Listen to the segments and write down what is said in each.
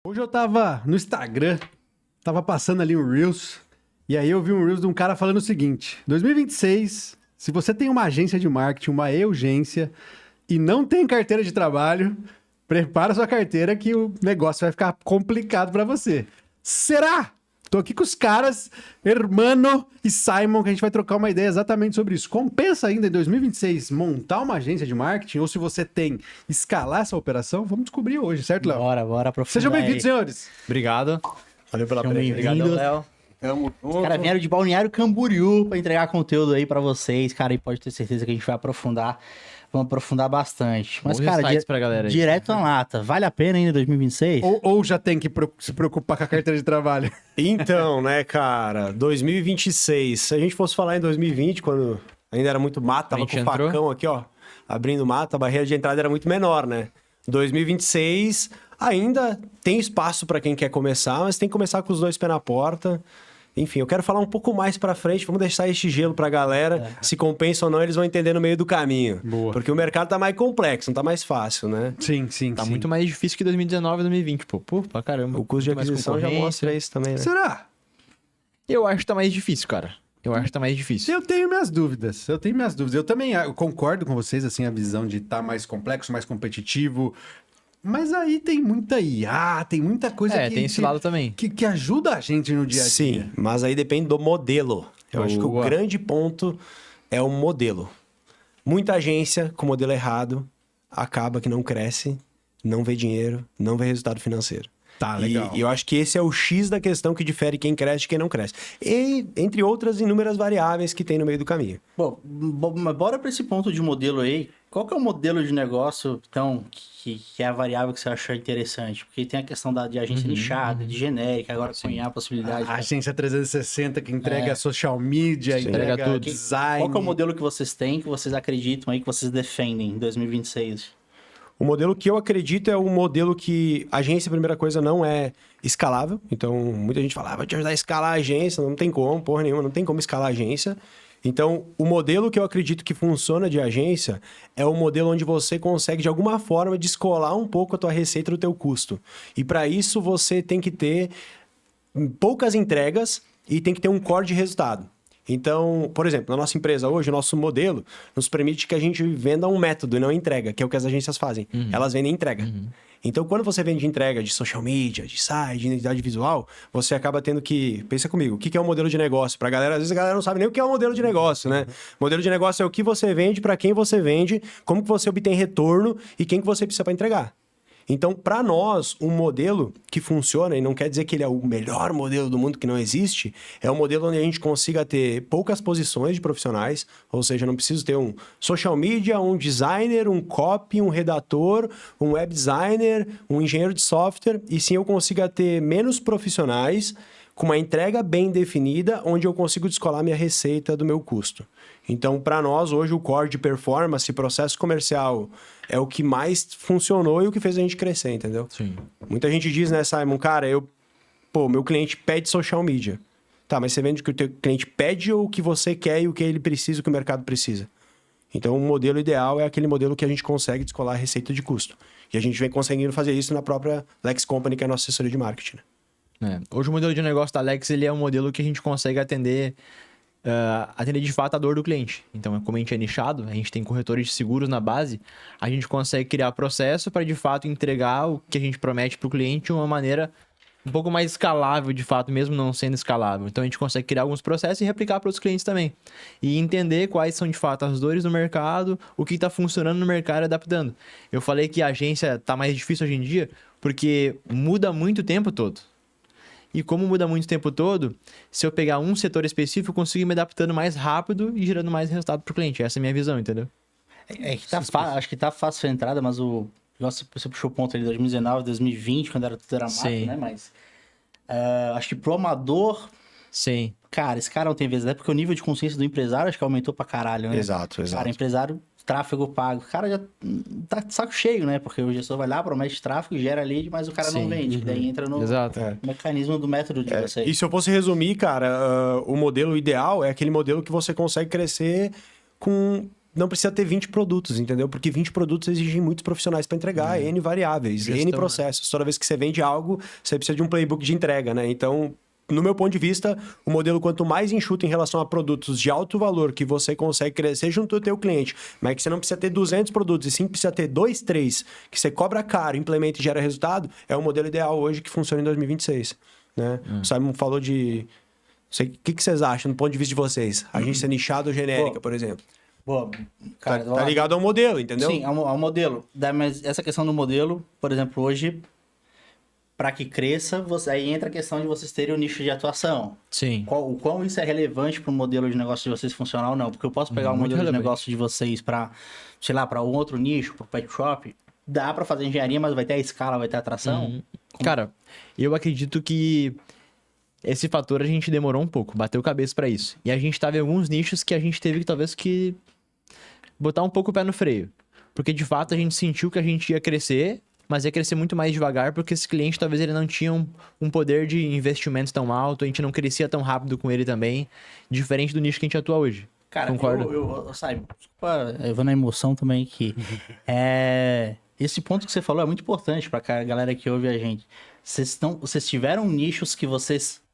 Hoje eu tava no Instagram, tava passando ali um Reels, e aí eu vi um Reels de um cara falando o seguinte: 2026, se você tem uma agência de marketing, uma e-urgência, e não tem carteira de trabalho, prepara sua carteira que o negócio vai ficar complicado pra você. Será? Tô aqui com os caras, Hermano e Simon, que a gente vai trocar uma ideia exatamente sobre isso. Compensa ainda em 2026 montar uma agência de marketing, ou se você tem, escalar essa operação? Vamos descobrir hoje, certo, Léo? Bora aprofundar. Sejam bem-vindos, senhores. Obrigado. Valeu pela Sejam presença. bem-vindos. Léo. Tamo Os junto. caras vieram de Balneário Camboriú pra entregar conteúdo aí pra vocês, cara, e pode ter certeza que a gente vai aprofundar. Vamos aprofundar bastante. Mas, Bons cara, insights pra galera aí. direto na lata. Vale a pena ainda em 2026? Ou já tem que se preocupar com a carteira de trabalho? Então, né, cara, 2026. Se a gente fosse falar em 2020, quando ainda era muito mato, tava A com gente o entrou. facão aqui, ó, abrindo mato, a barreira de entrada era muito menor, né? 2026 ainda tem espaço pra quem quer começar, mas tem que começar com os dois pés na porta. Enfim, eu quero falar um pouco mais pra frente, vamos deixar este gelo pra galera, se compensa ou não, eles vão entender no meio do caminho. Boa. Porque o mercado tá mais complexo, não tá mais fácil, né? Sim, sim, Tá sim. muito mais difícil que 2019 e 2020, pô. Pô, pra caramba. O custo de Muito mais aquisição já concorrência. mostra isso também, né? Será? Eu acho que tá mais difícil, cara. Eu acho que tá mais difícil. Eu tenho minhas dúvidas. Eu também eu concordo com vocês, assim, a visão de estar mais complexo, mais competitivo. Mas aí tem muita IA, tem muita coisa Tem esse lado também. que ajuda a gente no dia a dia. Sim, mas aí depende do modelo. Eu acho que o Boa. grande ponto é o modelo. Muita agência com modelo errado acaba que não cresce, não vê dinheiro, não vê resultado financeiro. Tá, legal. E eu acho que esse é o X da questão que difere quem cresce de quem não cresce. E entre outras inúmeras variáveis que tem no meio do caminho. Bom, mas bora pra esse ponto de modelo aí. Qual que é o modelo de negócio, então, que é a variável que você achou interessante? Porque tem a questão de agência nichada, de genérica, agora com IA, a possibilidade. A agência 360 que entrega social media, Sim. entrega Entrega tudo. design. Qual que é o modelo que vocês têm, que vocês acreditam aí, que vocês defendem em 2026? O modelo que eu acredito é o modelo que a agência, primeira coisa, não é escalável. Então, muita gente fala, vai te ajudar a escalar a agência. Não tem como, porra nenhuma, não tem como escalar a agência. Então, o modelo que eu acredito que funciona de agência é o modelo onde você consegue, de alguma forma, descolar um pouco a tua receita do teu custo. E para isso, você tem que ter poucas entregas e tem que ter um core de resultado. Então, por exemplo, na nossa empresa hoje, o nosso modelo nos permite que a gente venda um método e não entrega, que é o que as agências fazem. Elas vendem entrega. Então, quando você vende entrega de social media, de site, de identidade visual, você acaba tendo que... Pensa comigo, o que é um modelo de negócio? Pra galera, às vezes a galera não sabe nem o que é um modelo de negócio, né? Modelo de negócio é o que você vende, para quem você vende, como que você obtém retorno e quem que você precisa para entregar. Então, para nós, um modelo que funciona, e não quer dizer que ele é o melhor modelo do mundo que não existe, é um modelo onde a gente consiga ter poucas posições de profissionais, ou seja, eu não preciso ter um social media, um designer, um copy, um redator, um web designer, um engenheiro de software, e sim eu consiga ter menos profissionais com uma entrega bem definida, onde eu consigo descolar minha receita do meu custo. Então, para nós, hoje, o core de performance, processo comercial, é o que mais funcionou e o que fez a gente crescer, entendeu? Sim. Muita gente diz, né, Simon, cara, meu cliente pede social media. Tá, mas você vende o que o teu cliente pede ou o que você quer e o que ele precisa, o que o mercado precisa? Então, o modelo ideal é aquele modelo que a gente consegue descolar a receita de custo. E a gente vem conseguindo fazer isso na própria Lex Company, que é a nossa assessoria de marketing, né? Hoje o modelo de negócio da Alex, ele é um modelo que a gente consegue atender de fato a dor do cliente. Então, como a gente é nichado, a gente tem corretores de seguros na base, a gente consegue criar processo para de fato entregar o que a gente promete para o cliente de uma maneira um pouco mais escalável, de fato, mesmo não sendo escalável. Então, a gente consegue criar alguns processos e replicar para os clientes também. E entender quais são, de fato, as dores do mercado, o que está funcionando no mercado e adaptando. Eu falei que a agência está mais difícil hoje em dia porque muda muito o tempo todo. E como muda muito o tempo todo, se eu pegar um setor específico, eu consigo me adaptando mais rápido e gerando mais resultado para o cliente. Essa é a minha visão, entendeu? Acho que tá fácil a entrada, mas você puxou o ponto ali de 2019, 2020, quando tudo era mato, Sim. né? Mas acho que pro amador, Sim. cara, esse cara não tem vez, né? Porque o nível de consciência do empresário acho que aumentou pra caralho, né? Exato. Cara, empresário, tráfego pago. O cara já tá de saco cheio, né? Porque o gestor vai lá, promete tráfego, gera lead, mas o cara não Sim. vende. Que daí entra no Exato. mecanismo do método de vocês. E se eu fosse resumir, cara, o modelo ideal é aquele modelo que você consegue crescer com não precisa ter 20 produtos, entendeu? Porque 20 produtos exigem muitos profissionais para entregar, N variáveis, Gestão, N processos. Toda vez que você vende algo, você precisa de um playbook de entrega, né? Então, no meu ponto de vista, o modelo quanto mais enxuto em relação a produtos de alto valor que você consegue crescer junto ao teu cliente, mas que você não precisa ter 200 produtos, e sim precisa ter 2, 3, que você cobra caro, implementa e gera resultado, é o modelo ideal hoje que funciona em 2026, né? O Simon falou de... O que vocês acham do ponto de vista de vocês? Agência nichada ou genérica, por exemplo? Boa, cara, Tá ligado ao modelo, entendeu? Sim, ao modelo. Mas essa questão do modelo, por exemplo, hoje, para que cresça, aí entra a questão de vocês terem o nicho de atuação. Sim. O quão isso é relevante para o modelo de negócio de vocês funcionar ou não. Porque eu posso pegar o modelo de negócio de vocês para, sei lá, para um outro nicho, para o pet shop. Dá para fazer engenharia, mas vai ter a escala, vai ter a atração. Cara, eu acredito que esse fator a gente demorou um pouco, bateu cabeça pra isso. E a gente tava em alguns nichos que a gente teve que talvez que botar um pouco o pé no freio. Porque de fato a gente sentiu que a gente ia crescer, mas ia crescer muito mais devagar, porque esse cliente talvez ele não tinha um poder de investimento tão alto, a gente não crescia tão rápido com ele também, diferente do nicho que a gente atua hoje. Cara, Concordo. eu desculpa, eu vou na emoção também aqui. Esse ponto que você falou é muito importante pra galera que ouve a gente. Vocês tiveram nichos que vocês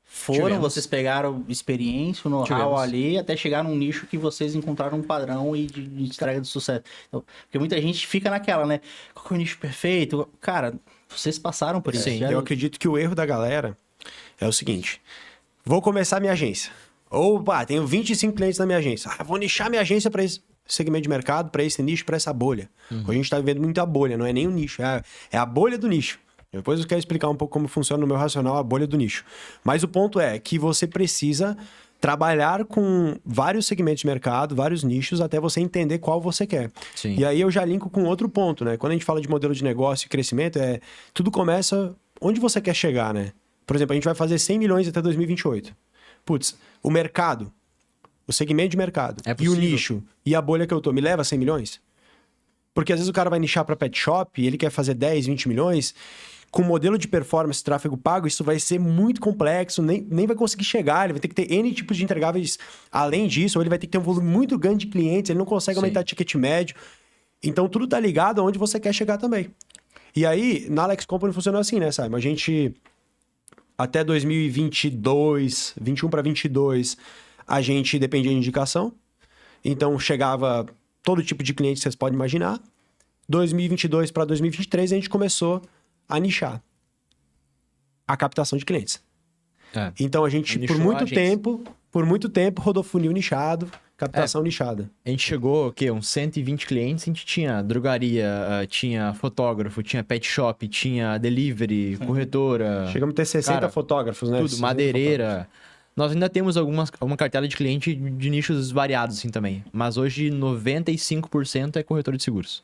vocês pegaram experiência, o know-how ali, até chegar num nicho que vocês encontraram um padrão e de entrega de sucesso. Então, porque muita gente fica naquela, né? Qual que é o nicho perfeito? Cara, vocês passaram por isso. Sim, eu acredito que o erro da galera é o seguinte. Vou começar minha agência. Ou, tenho 25 clientes na minha agência. Vou nichar minha agência para esse segmento de mercado, para esse nicho, para essa bolha. Hoje a gente está vivendo muito a bolha, não é nem o nicho, é a bolha do nicho. Depois eu quero explicar um pouco como funciona no meu racional a bolha do nicho. Mas o ponto é que você precisa trabalhar com vários segmentos de mercado, vários nichos, até você entender qual você quer. Sim. E aí eu já linko com outro ponto, né? Quando a gente fala de modelo de negócio e crescimento, tudo começa onde você quer chegar, né? Por exemplo, a gente vai fazer 100 milhões até 2028. Putz, o mercado, o segmento de mercado e o nicho e a bolha que eu tô, me leva a 100 milhões? Porque às vezes o cara vai nichar para pet shop e ele quer fazer 10, 20 milhões... Com modelo de performance, tráfego pago, isso vai ser muito complexo, nem vai conseguir chegar, ele vai ter que ter N tipos de entregáveis além disso, ou ele vai ter que ter um volume muito grande de clientes, ele não consegue aumentar ticket médio. Então, tudo tá ligado aonde você quer chegar também. E aí, na Alex Company funcionou assim, né, Simon? A gente, até 2022, 21 para 22, a gente dependia de indicação. Então, chegava todo tipo de cliente que vocês podem imaginar. 2022 para 2023, a gente começou a nichar a captação de clientes. Então a gente, por muito tempo, rodou funil nichado, captação nichada. A gente chegou, uns 120 clientes, a gente tinha drogaria, tinha fotógrafo, tinha pet shop, tinha delivery, corretora. Chegamos a ter 60 fotógrafos, né? Tudo, madeireira. Nós ainda temos uma cartela de cliente de nichos variados assim também. Mas hoje 95% é corretor de seguros.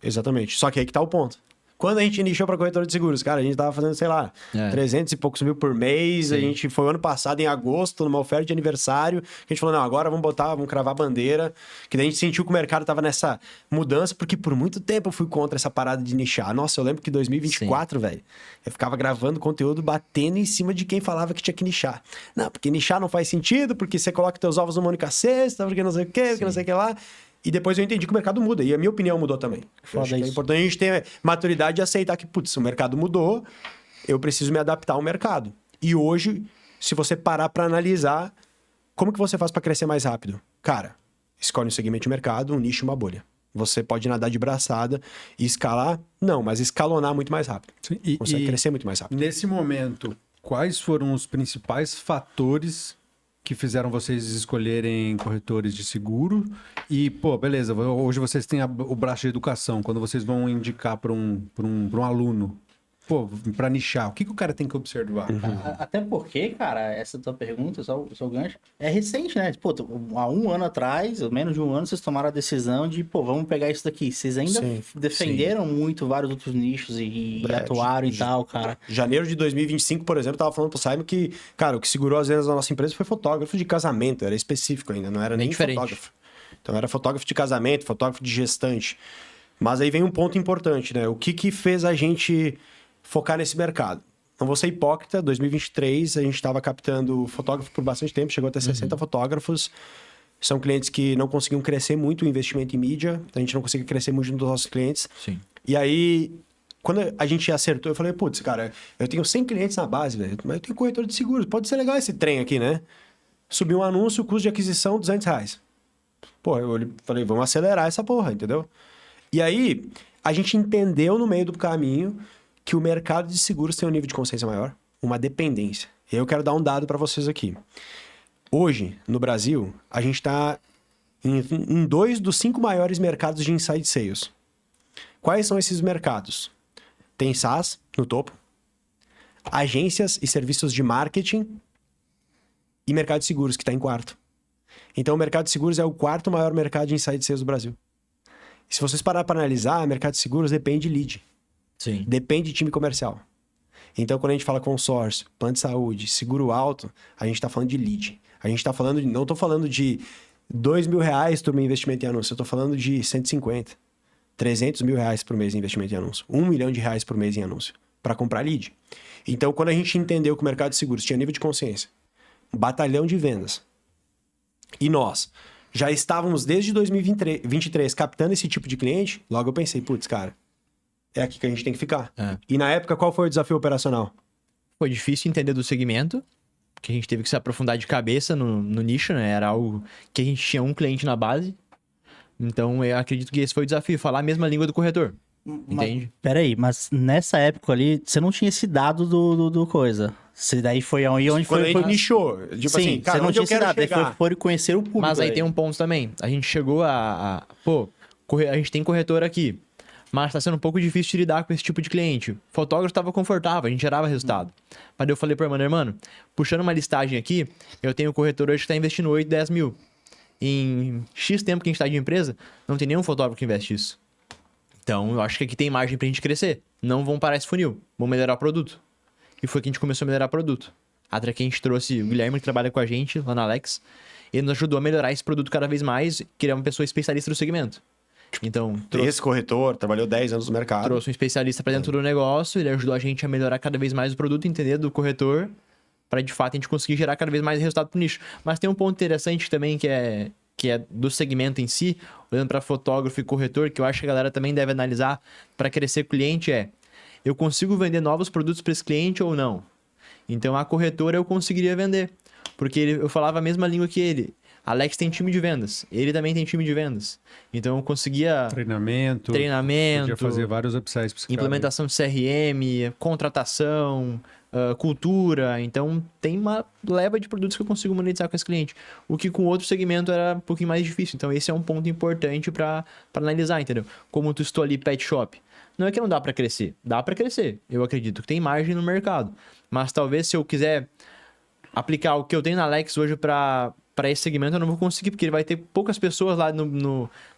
Exatamente. Só que aí que tá o ponto. Quando a gente nichou para corretor de seguros, cara, a gente tava fazendo, sei lá, 300 e poucos mil por mês. Sim. A gente foi ano passado, em agosto, numa oferta de aniversário. A gente falou, não, agora vamos cravar a bandeira. Que daí a gente sentiu que o mercado tava nessa mudança, porque por muito tempo eu fui contra essa parada de nichar. Nossa, eu lembro que em 2024, velho, eu ficava gravando conteúdo batendo em cima de quem falava que tinha que nichar. Não, porque nichar não faz sentido, porque você coloca teus ovos numa única cesta, porque não sei o quê, porque não sei o que lá. E depois eu entendi que o mercado muda. E a minha opinião mudou também. Eu acho que é importante a gente ter maturidade e aceitar que, putz, o mercado mudou, eu preciso me adaptar ao mercado. E hoje, se você parar para analisar, como que você faz para crescer mais rápido? Cara, escolhe um segmento de mercado, um nicho e uma bolha. Você pode nadar de braçada e escalar? Não, mas escalonar muito mais rápido. Sim, consegue crescer muito mais rápido. Nesse momento, quais foram os principais fatores que fizeram vocês escolherem corretores de seguro? E, beleza, hoje vocês têm o braço de educação. Quando vocês vão indicar para um aluno, para nichar, o que o cara tem que observar? Até porque, cara, essa tua pergunta, só o gancho, é recente, né? Há um ano atrás, ou menos de um ano, vocês tomaram a decisão de, vamos pegar isso daqui. Vocês ainda defenderam muito vários outros nichos e atuaram e tal, cara. Janeiro de 2025, por exemplo, eu tava falando pro Simon que, cara, o que segurou as vendas da nossa empresa foi fotógrafo de casamento, era específico ainda, não era nem fotógrafo. Então era fotógrafo de casamento, fotógrafo de gestante. Mas aí vem um ponto importante, né? O que fez a gente focar nesse mercado? Não vou ser hipócrita, 2023 a gente estava captando fotógrafo por bastante tempo, chegou até 60 fotógrafos. São clientes que não conseguiam crescer muito o investimento em mídia, a gente não conseguia crescer muito nos nossos clientes. Sim. E aí, quando a gente acertou, eu falei, putz, cara, eu tenho 100 clientes na base, velho, mas eu tenho corretor de seguros, pode ser legal esse trem aqui, né? Subiu um anúncio, custo de aquisição, R$200. Pô, eu falei, vamos acelerar essa porra, entendeu? E aí, a gente entendeu no meio do caminho que o mercado de seguros tem um nível de consciência maior, uma dependência. E aí eu quero dar um dado para vocês aqui. Hoje, no Brasil, a gente está em 2 dos 5 maiores mercados de inside sales. Quais são esses mercados? Tem SaaS no topo, agências e serviços de marketing e mercado de seguros, que está em quarto. Então, o mercado de seguros é o 4º maior mercado de inside sales do Brasil. E se vocês parar para analisar, o mercado de seguros depende de lead. Sim. Depende de time comercial. Então, quando a gente fala consórcio, plano de saúde, seguro alto, a gente está falando de lead. A gente está falando de... Não estou falando de R$2.000 por meu investimento em anúncio. Eu estou falando de 150, R$300.000 por mês em investimento em anúncio. R$1 milhão por mês em anúncio. Para comprar lead. Então, quando a gente entendeu que o mercado de seguros tinha nível de consciência, um batalhão de vendas, e nós já estávamos desde 2023 captando esse tipo de cliente, logo eu pensei, putz, cara, é aqui que a gente tem que ficar. É. E na época, qual foi o desafio operacional? Foi difícil entender do segmento, porque a gente teve que se aprofundar de cabeça no nicho, né? Era algo que a gente tinha um cliente na base. Então, eu acredito que esse foi o desafio, falar a mesma língua do corretor. Entende? Peraí, mas nessa época ali, você não tinha esse dado do coisa. Você daí foi onde Quando foi... a gente nichou. Tipo Sim, assim, cara, você não onde tinha eu esse quero dado, daí chegar? foi conhecer o público. Mas aí tem um ponto também. A gente chegou Pô, a gente tem corretor aqui, mas tá sendo um pouco difícil de lidar com esse tipo de cliente. O fotógrafo tava confortável, a gente gerava resultado. Mas daí eu falei pro mano, puxando uma listagem aqui, eu tenho um corretor hoje que tá investindo 8, 10 mil. Em X tempo que a gente tá de empresa, não tem nenhum fotógrafo que investe isso. Então, eu acho que aqui tem margem pra gente crescer. Não vão parar esse funil, vão melhorar o produto. E foi que a gente começou a melhorar o produto. Até que a gente trouxe o Guilherme, que trabalha com a gente lá na Alex. Ele nos ajudou a melhorar esse produto cada vez mais, que é uma pessoa especialista do segmento. Então, Esse corretor trabalhou 10 anos no mercado. trouxe um especialista pra dentro do negócio, ele ajudou a gente a melhorar cada vez mais o produto, entender do corretor, para de fato a gente conseguir gerar cada vez mais resultado pro nicho. Mas tem um ponto interessante também que é do segmento em si, olhando para fotógrafo e corretor, que eu acho que a galera também deve analisar para crescer cliente eu consigo vender novos produtos para esse cliente ou não? Então a corretora eu conseguiria vender, porque eu falava a mesma língua que ele. Alex tem time de vendas, ele também tem time de vendas. Então eu conseguia Treinamento. Podia fazer vários upsells pra esse cara. implementação de CRM, contratação, cultura. Então tem uma leva de produtos que eu consigo monetizar com esse cliente. O que com outro segmento era um pouquinho mais difícil. Então esse é um ponto importante para analisar, entendeu? Como tu estou ali pet shop. Não é que não dá para crescer. Dá para crescer. Eu acredito que tem margem no mercado. Mas talvez se eu quiser aplicar o que eu tenho na Alex hoje para esse segmento, eu não vou conseguir, porque ele vai ter poucas pessoas lá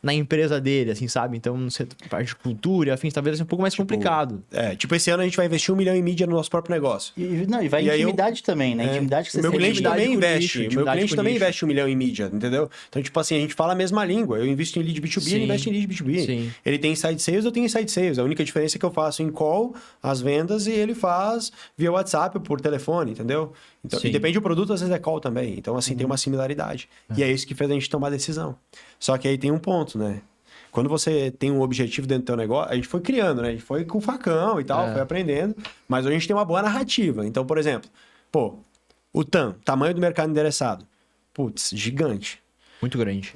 na empresa dele, assim, sabe? Então, não sei, parte de cultura e afins, talvez seja um pouco mais complicado. Tipo, esse ano a gente vai investir 1 milhão em mídia no nosso próprio negócio. E vai E aí intimidade também, né? Intimidade que você Meu tem. cliente também investe. nicho, Meu cliente com também nicho. investe 1 milhão em mídia, entendeu? Então, tipo assim, a gente fala a mesma língua. Eu invisto em lead B2B, Sim. ele investe em lead B2B. Sim. Ele tem inside sales, eu tenho inside sales. A única diferença é que eu faço em call as vendas e ele faz via WhatsApp ou por telefone, entendeu? Então, Sim. e depende do produto, às vezes é call também. Então, assim, tem uma similaridade. E é isso que fez a gente tomar a decisão. Só que aí tem um ponto, né? Quando você tem um objetivo dentro do teu negócio, a gente foi criando, né? A gente foi com facão e tal, foi aprendendo. Mas hoje a gente tem uma boa narrativa. Então, por exemplo, o TAM, tamanho do mercado endereçado. Putz, gigante. Muito grande.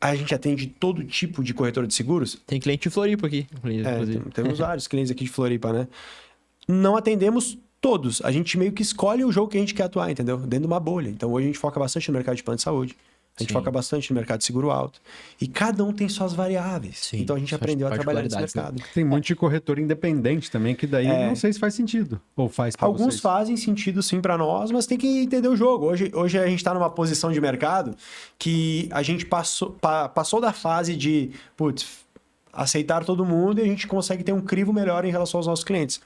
A gente atende todo tipo de corretor de seguros. Tem cliente de Floripa aqui, inclusive. Temos vários clientes aqui de Floripa, né? Não atendemos todos. A gente meio que escolhe o jogo que a gente quer atuar, entendeu? Dentro de uma bolha. Então, hoje a gente foca bastante no mercado de plano de saúde. A gente Sim. foca bastante no mercado de seguro alto. E cada um tem suas variáveis. Sim, Então, a gente suas aprendeu a trabalhar nesse particularidades, mercado. Tem muito de corretor independente também, que daí não sei se faz sentido. Ou faz pra Alguns vocês. fazem sentido sim para nós, mas tem que entender o jogo. Hoje a gente está numa posição de mercado que a gente passou da fase de aceitar todo mundo e a gente consegue ter um crivo melhor em relação aos nossos clientes.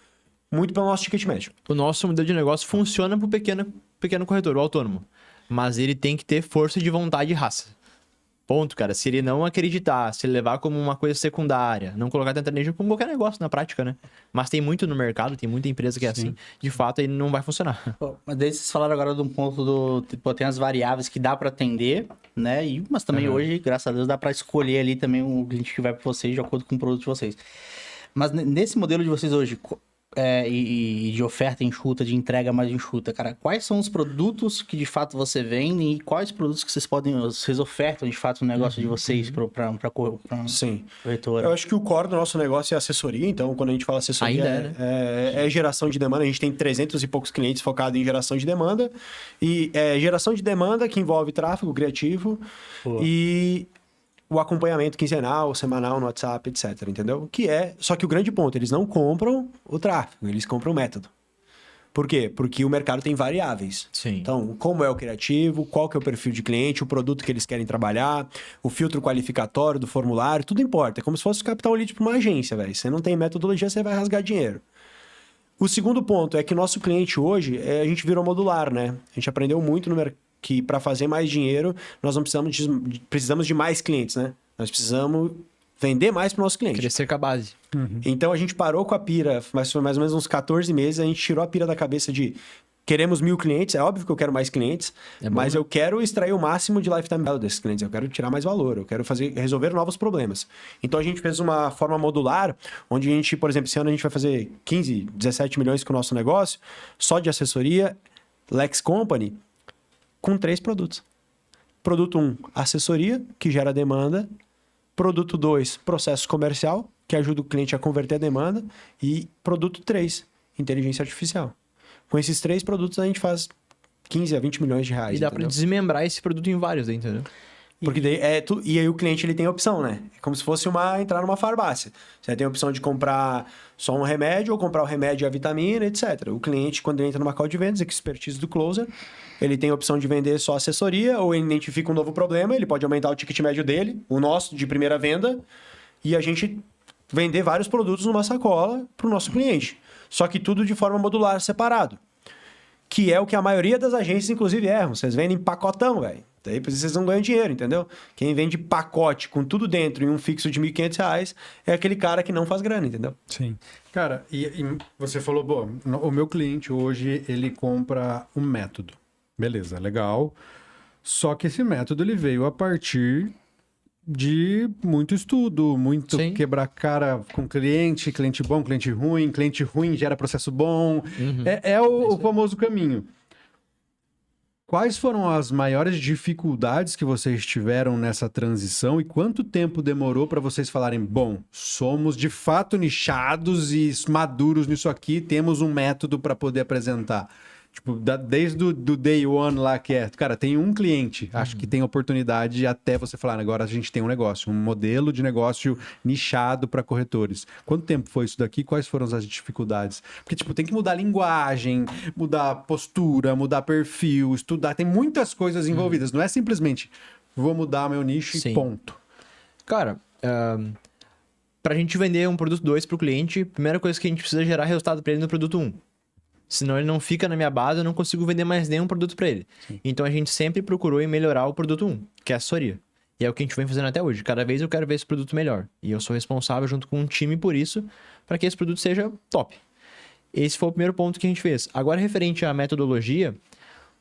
Muito pelo nosso ticket médio. O nosso modelo de negócio funciona para o pequeno corretor, o autônomo. Mas ele tem que ter força de vontade e raça. ponto, cara. Se ele não acreditar, se ele levar como uma coisa secundária, não colocar tanta energia como qualquer negócio na prática, né? Mas tem muito no mercado, tem muita empresa que é assim. De fato, ele não vai funcionar. Pô, mas daí vocês falaram agora de um ponto do... Tipo, tem as variáveis que dá pra atender, né? Mas também hoje, graças a Deus, dá pra escolher ali também o cliente que vai pra vocês de acordo com o produto de vocês. Mas nesse modelo de vocês hoje, e de oferta enxuta, de entrega mais enxuta, cara, quais são os produtos que de fato você vende e quais produtos que vocês ofertam de fato no negócio de vocês para Sim. corretora? Eu acho que o core do nosso negócio é assessoria, então quando a gente fala assessoria Ainda é geração de demanda, a gente tem 300 e poucos clientes focados em geração de demanda, e geração de demanda que envolve tráfego criativo e o acompanhamento quinzenal, semanal no WhatsApp, etc, entendeu? Só que o grande ponto, eles não compram o tráfego, eles compram o método. Por quê? Porque o mercado tem variáveis. Sim. Então, como é o criativo, qual que é o perfil de cliente, o produto que eles querem trabalhar, o filtro qualificatório do formulário, tudo importa. É como se fosse captar um lead para uma agência, velho. Você não tem metodologia, você vai rasgar dinheiro. O segundo ponto é que o nosso cliente hoje, a gente virou modular, né? A gente aprendeu muito no mercado que para fazer mais dinheiro, nós não precisamos de mais clientes, né? Nós precisamos vender mais para o nosso cliente. Crescer com a base. Então, a gente parou com a pira, mas foi mais ou menos uns 14 meses, a gente tirou a pira da cabeça de queremos 1.000 clientes, é óbvio que eu quero mais clientes, mas eu quero extrair o máximo de lifetime value desses clientes, eu quero tirar mais valor, eu quero resolver novos problemas. Então, a gente fez uma forma modular, onde a gente, por exemplo, esse ano a gente vai fazer 15, 17 milhões com o nosso negócio, só de assessoria, Lex Company, com 3 produtos. Produto 1, assessoria, que gera demanda. Produto 2, processo comercial, que ajuda o cliente a converter a demanda. E produto 3, inteligência artificial. Com esses 3 produtos, a gente faz 15 a 20 milhões de reais. E dá para desmembrar esse produto em vários, entendeu? Porque daí e aí o cliente ele tem a opção, né? É como se fosse entrar numa farmácia. Você tem a opção de comprar só um remédio ou comprar o remédio e a vitamina, etc. O cliente, quando ele entra numa call de vendas, expertise do closer, ele tem a opção de vender só assessoria ou ele identifica um novo problema, ele pode aumentar o ticket médio dele, o nosso de primeira venda, e a gente vender vários produtos numa sacola para o nosso cliente. Só que tudo de forma modular, separado. Que é o que a maioria das agências, inclusive, erram. Vocês vendem pacotão, velho. Daí vocês não ganham dinheiro, entendeu? Quem vende pacote com tudo dentro e um fixo de R$1.500 é aquele cara que não faz grana, entendeu? Sim. Cara, e você falou, bom, o meu cliente hoje, ele compra um método. Beleza, legal. Só que esse método, ele veio a partir de muito estudo, muito quebrar cara com cliente bom, cliente ruim gera processo bom. É o famoso caminho. Quais foram as maiores dificuldades que vocês tiveram nessa transição e quanto tempo demorou para vocês falarem, bom, somos de fato nichados e maduros nisso aqui, temos um método para poder apresentar? Tipo, desde o day one lá que cara, tem um cliente, acho que tem oportunidade até você falar, agora a gente tem um negócio, um modelo de negócio nichado para corretores. Quanto tempo foi isso daqui? Quais foram as dificuldades? Porque, tipo, tem que mudar a linguagem, mudar a postura, mudar perfil, estudar, tem muitas coisas envolvidas, não é simplesmente vou mudar meu nicho e ponto. Cara, pra gente vender um produto 2 pro cliente, a primeira coisa que a gente precisa é gerar resultado para ele no produto 1. Senão ele não fica na minha base, eu não consigo vender mais nenhum produto para ele. Sim. Então a gente sempre procurou em melhorar o produto 1, que é a assessoria. E é o que a gente vem fazendo até hoje. Cada vez eu quero ver esse produto melhor. E eu sou responsável junto com um time por isso, para que esse produto seja top. Esse foi o primeiro ponto que a gente fez. Agora, referente à metodologia,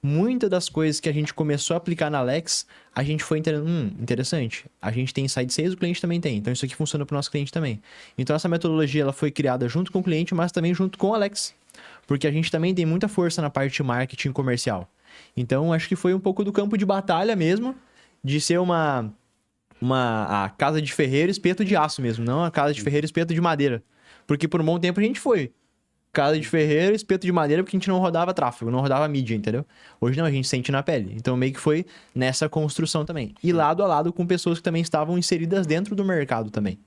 muitas das coisas que a gente começou a aplicar na Lex, a gente foi entendendo, interessante. A gente tem inside sales, o cliente também tem. Então isso aqui funciona para o nosso cliente também. Então essa metodologia ela foi criada junto com o cliente, mas também junto com a Lex. Porque a gente também tem muita força na parte de marketing comercial. Então, acho que foi um pouco do campo de batalha mesmo, de ser a casa de ferreiro espeto de aço mesmo, não a casa de ferreiro espeto de madeira. Porque por um bom tempo a gente foi casa de ferreiro espeto de madeira porque a gente não rodava tráfego, não rodava mídia, entendeu? Hoje não, a gente sente na pele. Então, meio que foi nessa construção também. E lado a lado com pessoas que também estavam inseridas dentro do mercado também.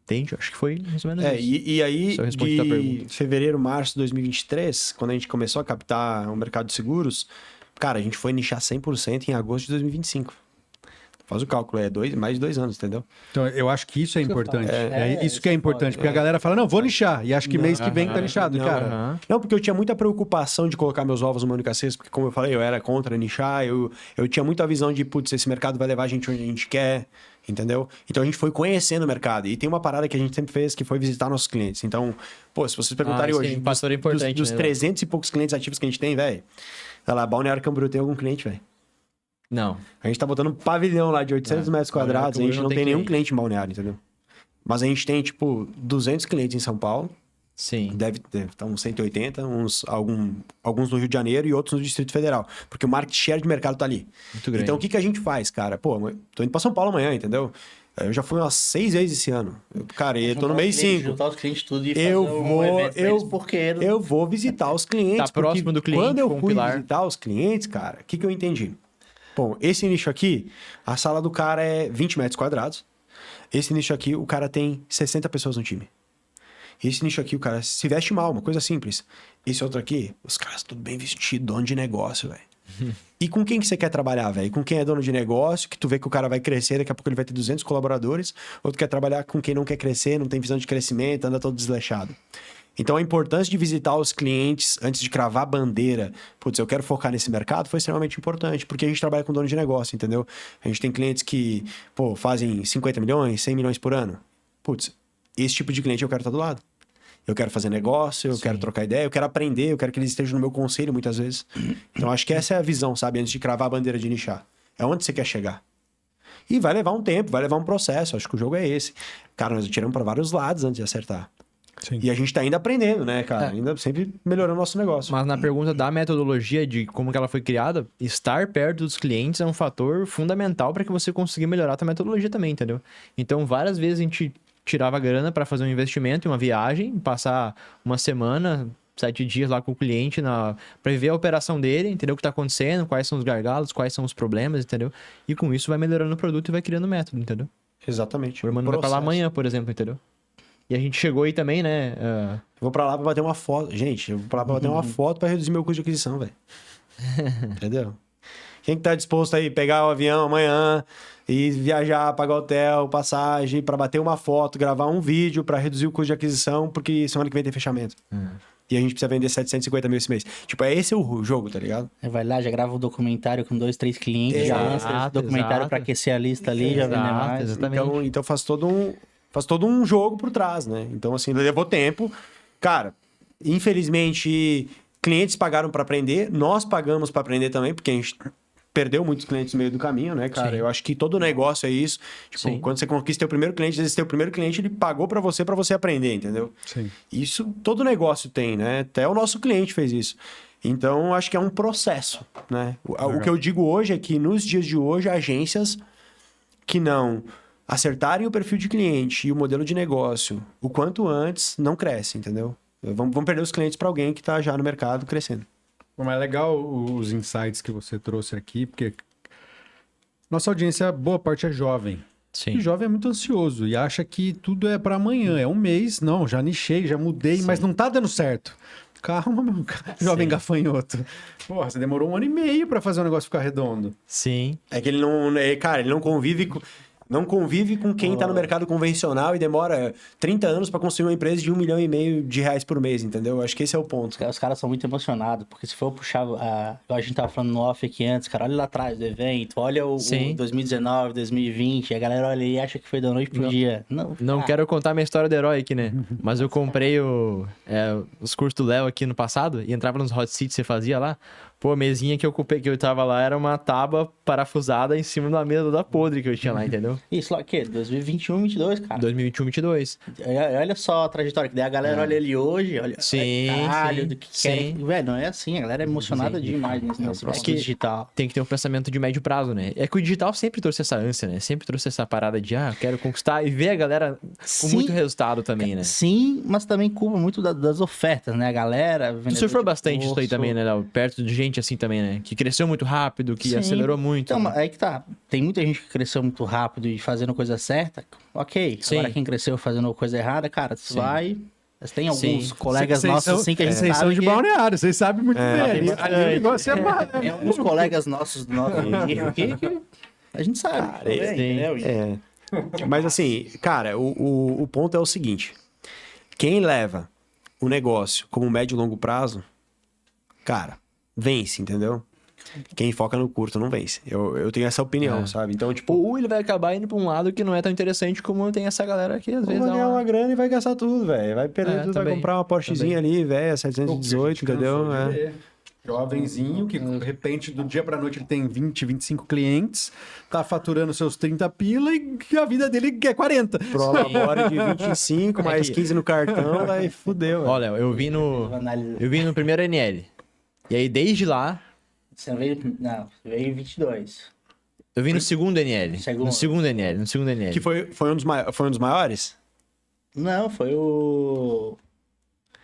Entende? Acho que foi mais ou menos isso. E aí, de fevereiro, março de 2023, quando a gente começou a captar o mercado de seguros, cara, a gente foi nichar 100% em agosto de 2025. Faz o cálculo, mais de 2 anos, entendeu? Então, eu acho que isso é importante. Isso isso que é é importante. foda. Porque a galera fala, não, vou nichar. E acho que mês que vem tá nichado. Não, Cara, Não, porque eu tinha muita preocupação de colocar meus ovos numa única cesta, porque como eu falei, eu era contra nichar, eu tinha muita visão de, putz, esse mercado vai levar a gente onde a gente quer, entendeu? Então a gente foi conhecendo o mercado. E tem uma parada que a gente sempre fez, que foi visitar nossos clientes. Então, pô, se vocês perguntarem isso hoje, é um fator importante, dos né? 300 e poucos clientes ativos que a gente tem, velho, olha lá, Balneário Camboriú tem algum cliente, velho? Não. A gente tá botando um pavilhão lá de 800 metros quadrados, a gente não tem nenhum cliente em Balneário, entendeu? Mas a gente tem, tipo, 200 clientes em São Paulo, Sim. deve estar uns 180, alguns no Rio de Janeiro e outros no Distrito Federal, porque o market share de mercado tá ali. Muito grande. Então, o que a gente faz, cara? Pô, tô indo pra São Paulo amanhã, entendeu? Eu já fui umas 6 vezes esse ano. Cara, e eu tô no mês 5. Juntar os clientes tudo e fazer Eu um vou, evento pra eles, eu, porque... eu vou visitar os clientes. Tá próximo porque do cliente, quando eu com um fui pilar. visitar os clientes, cara, o que eu entendi? Bom, esse nicho aqui, a sala do cara é 20 metros quadrados. Esse nicho aqui, o cara tem 60 pessoas no time. Esse nicho aqui, o cara se veste mal, uma coisa simples. Esse outro aqui, os caras tudo bem vestido, dono de negócio, velho. E com quem que você quer trabalhar, velho? Com quem é dono de negócio, que tu vê que o cara vai crescer, daqui a pouco ele vai ter 200 colaboradores, ou tu quer trabalhar com quem não quer crescer, não tem visão de crescimento, anda todo desleixado. Então, a importância de visitar os clientes antes de cravar a bandeira, putz, eu quero focar nesse mercado, foi extremamente importante, porque a gente trabalha com dono de negócio, entendeu? A gente tem clientes que, pô, fazem 50 milhões, 100 milhões por ano. Putz, esse tipo de cliente eu quero estar do lado. Eu quero fazer negócio, eu quero trocar ideia, eu quero aprender, eu quero que eles estejam no meu conselho muitas vezes. Então, acho que essa é a visão, sabe? Antes de cravar a bandeira de nichar. É onde você quer chegar. E vai levar um tempo, vai levar um processo. Acho que o jogo é esse. Cara, nós tiramos para vários lados antes de acertar. Sim. E a gente tá ainda aprendendo, né, cara? Ainda sempre melhorando o nosso negócio. Mas na pergunta da metodologia, de como que ela foi criada, estar perto dos clientes é um fator fundamental para que você consiga melhorar a tua metodologia também, entendeu? Então, várias vezes a gente tirava grana para fazer um investimento em uma viagem, passar uma semana, 7 dias lá com o cliente para ver a operação dele, entendeu? O que tá acontecendo, quais são os gargalos, quais são os problemas, entendeu? E com isso vai melhorando o produto e vai criando método, entendeu? Exatamente. O irmão vai pra lá amanhã, por exemplo, entendeu? E a gente chegou aí também, né? Eu vou pra lá pra bater uma foto. Gente, eu vou pra lá pra bater uma foto pra reduzir meu custo de aquisição, velho. Entendeu? Quem que tá disposto aí pegar o avião amanhã e viajar, pagar hotel, passagem, pra bater uma foto, gravar um vídeo pra reduzir o custo de aquisição, porque semana que vem tem fechamento. E a gente precisa vender 750 mil esse mês. Tipo, esse é o jogo, tá ligado? Vai lá, já grava um documentário com 2, 3 clientes, já lança esse documentário pra aquecer a lista ali, já vender mais. Exatamente. Então faz todo um jogo por trás, né? Então, assim, levou tempo. Cara, infelizmente, clientes pagaram pra aprender, nós pagamos pra aprender também, porque a gente perdeu muitos clientes no meio do caminho, né, cara? Sim. Eu acho que todo negócio é isso. Tipo, Sim. quando você conquista teu primeiro cliente, às vezes teu primeiro cliente, ele pagou pra você aprender, entendeu? Sim. Isso todo negócio tem, né? Até o nosso cliente fez isso. Então, acho que é um processo, né? O que eu digo hoje é que, nos dias de hoje, agências que não acertarem o perfil de cliente e o modelo de negócio o quanto antes, não crescem, entendeu? Vamos perder os clientes para alguém que está já no mercado crescendo. Bom, mas é legal os insights que você trouxe aqui, porque nossa audiência, boa parte é jovem. Sim. E jovem é muito ansioso e acha que tudo é para amanhã, é um mês. Não, já nichei, já mudei, mas não tá dando certo. Calma, meu jovem gafanhoto. Porra, você demorou 1 ano e meio para fazer o negócio ficar redondo. Sim. É que ele não, cara, ele não convive com quem tá no mercado convencional e demora 30 anos para construir uma empresa de 1,5 milhão de reais por mês, entendeu? Acho que esse é o ponto. Os caras são muito emocionados, porque se for puxar, a gente tava falando no off aqui antes, cara, olha lá atrás do evento, olha o 2019, 2020, a galera olha e acha que foi da noite pro dia. Não quero contar minha história do herói aqui, né? Mas eu comprei os cursos do Léo aqui no passado e entrava nos hot seats que você fazia lá. Pô, a mesinha que eu tava lá era uma tábua parafusada em cima da mesa da podre que eu tinha lá, entendeu? Isso lá o quê? 2021, 22, cara. 2021, 22. Olha só a trajetória, que daí a galera olha ali hoje, olha, Sim, caralho, sim, do que querem. sim. Velho, não é assim, a galera é emocionada demais nesse processo digital. Tem que ter um pensamento de médio prazo, né? É que o digital sempre trouxe essa ânsia, né? Sempre trouxe essa parada de, quero conquistar e ver a galera com muito resultado também, né? Sim, mas também culpa muito das ofertas, né? A galera... Tu sofreu bastante isso aí também, né, Léo? Perto de gente assim também, né? Que cresceu muito rápido, que acelerou muito. Então, né? aí que tá. Tem muita gente que cresceu muito rápido e fazendo coisa certa. Ok. Sim. Agora quem cresceu fazendo coisa errada, cara, tu vai... Tem alguns Sim. colegas nossos assim que a gente Vocês são sabe de que... Balneário, vocês sabem muito bem. Ali o negócio é Tem alguns colegas nossos do nosso nicho que A gente sabe. Cara, também, entendeu? Mas assim, cara, o ponto é o seguinte. Quem leva o negócio como médio e longo prazo, cara, vence, entendeu? Quem foca no curto não vence. Eu tenho essa opinião, sabe? Então, tipo... Ou ele vai acabar indo pra um lado que não é tão interessante como tem essa galera que às vezes vai dá ganhar uma grana e vai gastar tudo, velho. Vai perder tudo, vai também. comprar uma Porschezinha ali, velho, 718, entendeu? Jovenzinho, que de repente, do dia pra noite, ele tem 20, 25 clientes, tá faturando seus 30 pila e a vida dele é 40. Prolabore de 25, mais 15 no cartão, aí fudeu, velho. Olha, eu vi no primeiro NL. E aí, desde lá, Você veio... Não, você veio em 22. eu vi no segundo NL. Segundo. No segundo NL. Que foi um dos maiores? Não, foi o...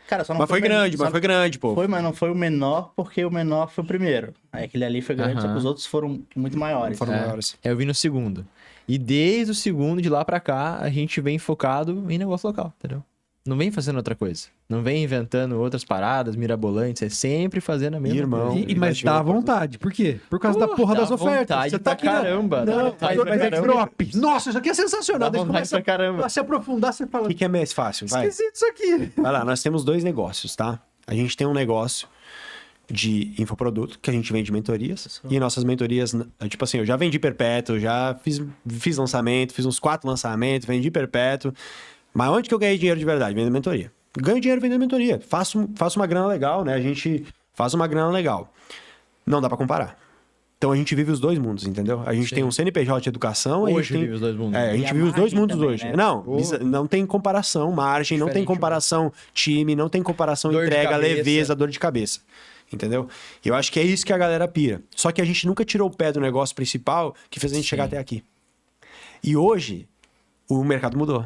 Cara, só não Mas foi grande, só- foi grande, pô. Foi, mas não foi o menor, porque o menor foi o primeiro. Aí aquele ali foi grande, só que os outros foram muito maiores. Foram maiores. Eu vi no segundo. E desde o segundo, de lá pra cá, a gente vem focado em negócio local, entendeu? Não vem fazendo outra coisa. Não vem inventando outras paradas mirabolantes. É sempre fazendo a mesma Irmão. coisa. Mas dá vontade. Por quê? Por causa da porra dá das ofertas. vontade Você pra aqui na- caramba. Não, Dá vontade pra mas é caramba. drop. Nossa, isso aqui é sensacional. Dá Daí vontade pra caramba. a se aprofundar, você fala... O que é mais fácil? Vai. Esquisito isso aqui. Vai lá, nós temos 2 negócios, tá? A gente tem um negócio de infoproduto, que a gente vende mentorias. E nossas mentorias, tipo assim, eu já vendi perpétuo, já fiz lançamento, fiz uns 4 lançamentos, vendi perpétuo. Mas onde que eu ganhei dinheiro de verdade? Vendendo mentoria. Ganho dinheiro vendendo mentoria. Faço uma grana legal, né? A gente faz uma grana legal. Não dá pra comparar. Então a gente vive os 2 mundos, entendeu? A gente tem um CNPJ de educação. a Hoje gente tem... vive os 2 mundos. É, a E gente a vive os 2 margem mundos também, hoje. né? Não, não tem comparação, margem, não tem Diferente, comparação time, não tem comparação Dor de entrega, cabeça. leveza, dor de cabeça. Entendeu? Eu acho que é isso que a galera pira. Só que a gente nunca tirou o pé do negócio principal que fez a gente chegar até aqui. E hoje, o mercado mudou.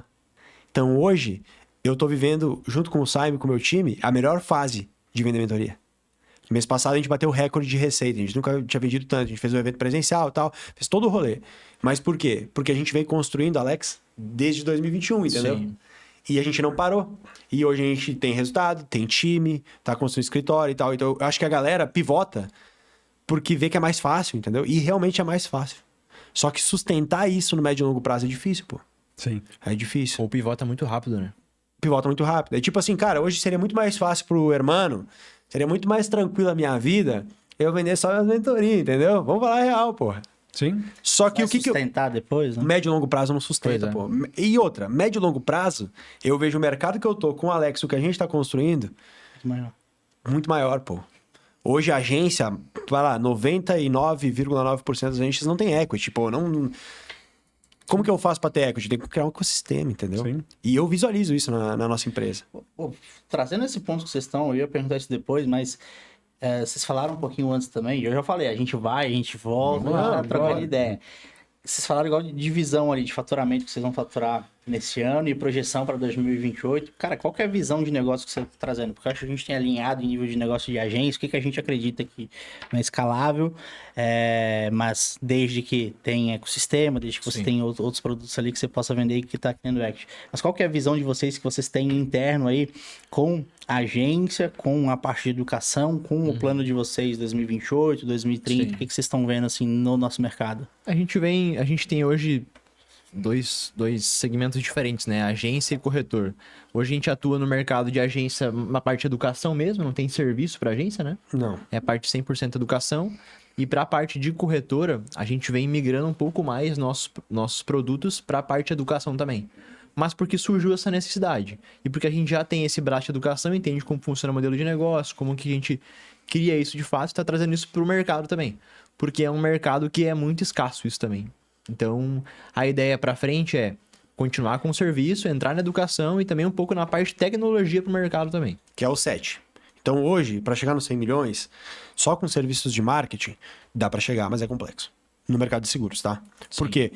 Então hoje, eu tô vivendo, junto com o Simon, com o meu time, a melhor fase de vender mentoria. Mês passado a gente bateu o recorde de receita, a gente nunca tinha vendido tanto, a gente fez um evento presencial e tal, fez todo o rolê. Mas por quê? Porque a gente vem construindo, Alex, desde 2021, entendeu? Sim. E a gente não parou. E hoje a gente tem resultado, tem time, tá construindo escritório e tal. Então eu acho que a galera pivota porque vê que é mais fácil, entendeu? E realmente é mais fácil. Só que sustentar isso no médio e longo prazo é difícil, pô. Sim. É difícil. Ou pivota muito rápido, né? Pivota muito rápido. É tipo assim, cara, hoje seria muito mais fácil pro hermano, seria muito mais tranquila a minha vida eu vender só as mentorias, entendeu? Vamos falar a real, porra. Sim. Só que Vai o que eu... sustentar depois, né? Médio e longo prazo não sustenta, Pois pô. E outra, médio e longo prazo, eu vejo o mercado que eu tô com o Alex, o que a gente tá construindo, Maior. muito maior, pô. Hoje a agência, vai lá, 99,9% das agências não tem equity, pô, não... Como que eu faço pra ter equity? Tem que criar um ecossistema, entendeu? Sim. E eu visualizo isso na nossa empresa. Pô, trazendo esse ponto que vocês estão, eu ia perguntar isso depois, mas vocês falaram um pouquinho antes também, eu já falei, a gente vai, a gente volta, Vamos lá, a gente tá trocando bora. ideia. Vocês falaram igual de divisão ali, de faturamento que vocês vão faturar nesse ano e projeção para 2028. Cara, qual que é a visão de negócio que você está trazendo? Porque eu acho que a gente tem alinhado em nível de negócio de agência, o que a gente acredita que não é escalável, mas desde que tem ecossistema, desde que você Sim. tem outros produtos ali que você possa vender e que está criando equity. Mas qual que é a visão de vocês que vocês têm interno aí com a agência, com a parte de educação, com o plano de vocês 2028, 2030? Sim. O que vocês estão vendo assim no nosso mercado? A gente tem hoje dois segmentos diferentes, né? Agência e corretor. Hoje a gente atua no mercado de agência, na parte de educação mesmo, não tem serviço para agência, né? Não. É a parte 100% educação. E para a parte de corretora, a gente vem migrando um pouco mais nossos produtos para a parte de educação também. Mas porque surgiu essa necessidade. E porque a gente já tem esse braço de educação, entende como funciona o modelo de negócio, como que a gente cria isso de fato e está trazendo isso para o mercado também. Porque é um mercado que é muito escasso isso também. Então, a ideia para frente é continuar com o serviço, entrar na educação e também um pouco na parte de tecnologia para o mercado também. Que é o 7. Então hoje, para chegar nos 100 milhões, só com serviços de marketing, dá para chegar, mas é complexo. No mercado de seguros, tá? Por quê?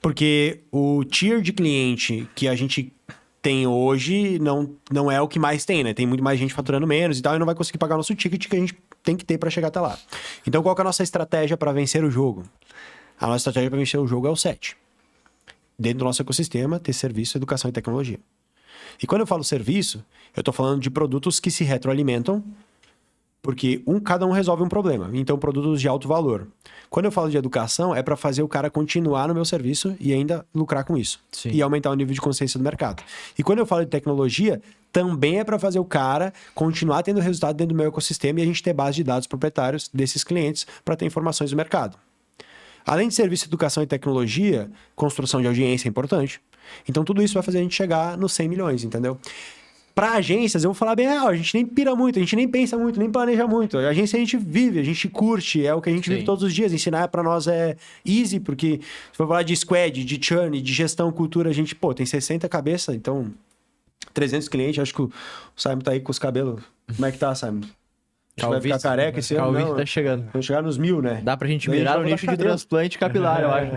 Porque o tier de cliente que a gente tem hoje não é o que mais tem, né? Tem muito mais gente faturando menos e tal, e não vai conseguir pagar o nosso ticket que a gente tem que ter para chegar até lá. Então qual que é a nossa estratégia para vencer o jogo? A nossa estratégia para vencer o jogo é o 7. Dentro do nosso ecossistema, ter serviço, educação e tecnologia. E quando eu falo serviço, eu estou falando de produtos que se retroalimentam Porque cada um resolve um problema. Então, produtos de alto valor. Quando eu falo de educação, é para fazer o cara continuar no meu serviço e ainda lucrar com isso. Sim. E aumentar o nível de consciência do mercado. E quando eu falo de tecnologia, também é para fazer o cara continuar tendo resultado dentro do meu ecossistema e a gente ter base de dados proprietários desses clientes para ter informações do mercado. Além de serviço, educação e tecnologia, construção de audiência é importante. Então, tudo isso vai fazer a gente chegar nos 100 milhões, entendeu? Para agências, eu vou falar bem real, a gente nem pira muito, a gente nem pensa muito, nem planeja muito. A agência a gente vive, a gente curte, é o que a gente vive todos os dias. Ensinar para nós é easy, porque se for falar de squad, de churn, de gestão, cultura, a gente, tem 60 cabeças, então 300 clientes, acho que o Simon tá aí com os cabelos. Como é que tá, Simon? Acho que vai ficar careca esse ano, Calvície não, tá chegando. Vamos chegar nos 1000, né? Dá pra gente Daí mirar a no gente nicho vai de botar transplante capilar, eu acho.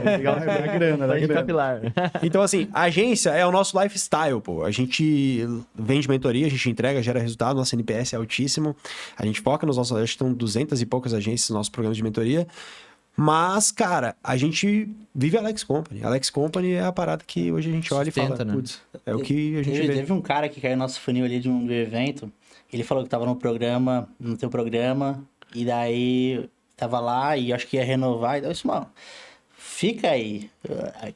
Legal, dá grana. Transplante capilar. Então, assim, a agência é o nosso lifestyle, pô. A gente vende mentoria, a gente entrega, gera resultado, nosso NPS é altíssimo. A gente foca nos nossos... Acho que estão 200 e poucas agências nos nossos programas de mentoria. Mas, cara, a gente vive a Alex Company. A Alex Company é a parada que hoje a gente olha e fala, né? putz, é o que a gente vê. Teve um cara que caiu no nosso funil ali do evento. Ele falou que tava no teu programa, e daí tava lá e acho que ia renovar. E daí eu disse, mano, fica aí.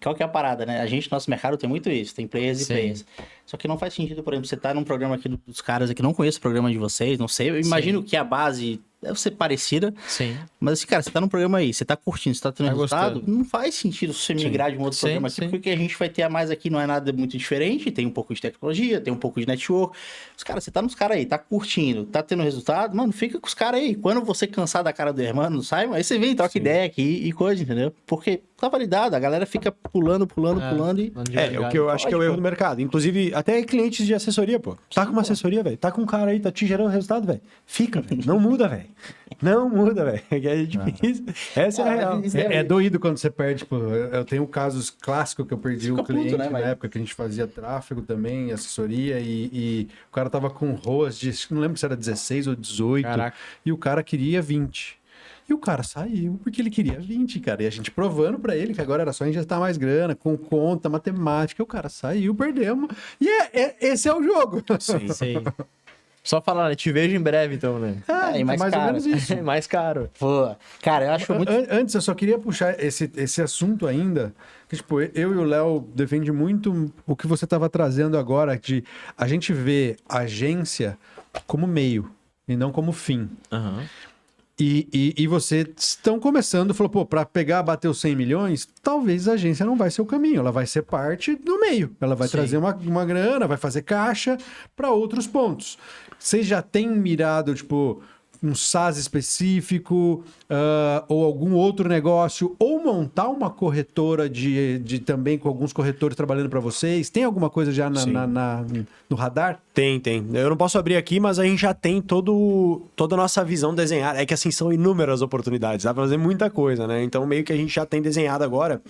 Qual que é a parada, né? A gente, nosso mercado tem muito isso, tem players e players. Só que não faz sentido, por exemplo, você tá num programa aqui dos caras aqui, não conheço o programa de vocês, não sei. Eu imagino que a base deve ser parecida. Sim. Mas assim, cara, você tá num programa aí, você tá curtindo, você tá tendo resultado, gostando. não faz sentido você migrar de um outro programa aqui, porque o que a gente vai ter a mais aqui não é nada muito diferente, tem um pouco de tecnologia, tem um pouco de network. Os caras, você tá nos caras aí, tá curtindo, tá tendo resultado, mano, fica com os caras aí. Quando você cansar da cara do irmão, sai, aí você vem, troca ideia aqui e coisa, entendeu? Porque tá validado, a galera fica pulando e... É o que eu acho que é o erro do mercado. Inclusive, até clientes de assessoria, pô. Tá com uma assessoria, velho. Tá com um cara aí, tá te gerando resultado, velho. Fica, velho. Não muda, velho. Não muda, velho. É difícil. Essa é a real. É doído quando você perde, tipo, eu tenho casos clássicos que eu perdi um cliente puto, né, na época que a gente fazia tráfego também, assessoria, e o cara tava com ROAS de, não lembro se era 16 ou 18, Caraca. e o cara queria 20. E o cara saiu porque ele queria 20, cara. E a gente provando pra ele que agora era só injetar mais grana, com conta, matemática. E o cara saiu, perdemos. E esse é o jogo. Sim. Sim. Só falar, né? Te vejo em breve, então, né? e mais mais caro. ou menos isso. Mais caro. Pô, cara, eu acho muito... Antes, eu só queria puxar esse assunto ainda, que, tipo, eu e o Léo defende muito o que você estava trazendo agora, de a gente vê a agência como meio e não como fim. Aham. E vocês estão começando, falou, pô, para pegar, bater os 100 milhões, talvez a agência não vai ser o caminho, ela vai ser parte do meio. Ela vai trazer uma grana, vai fazer caixa para outros pontos. Vocês já têm mirado, tipo, um SaaS específico, ou algum outro negócio, ou montar uma corretora de também com alguns corretores trabalhando para vocês? Tem alguma coisa já no radar? Tem. Eu não posso abrir aqui, mas a gente já tem toda a nossa visão desenhada. É que assim, são inúmeras oportunidades, dá pra fazer muita coisa, né? Então, meio que a gente já tem desenhado agora.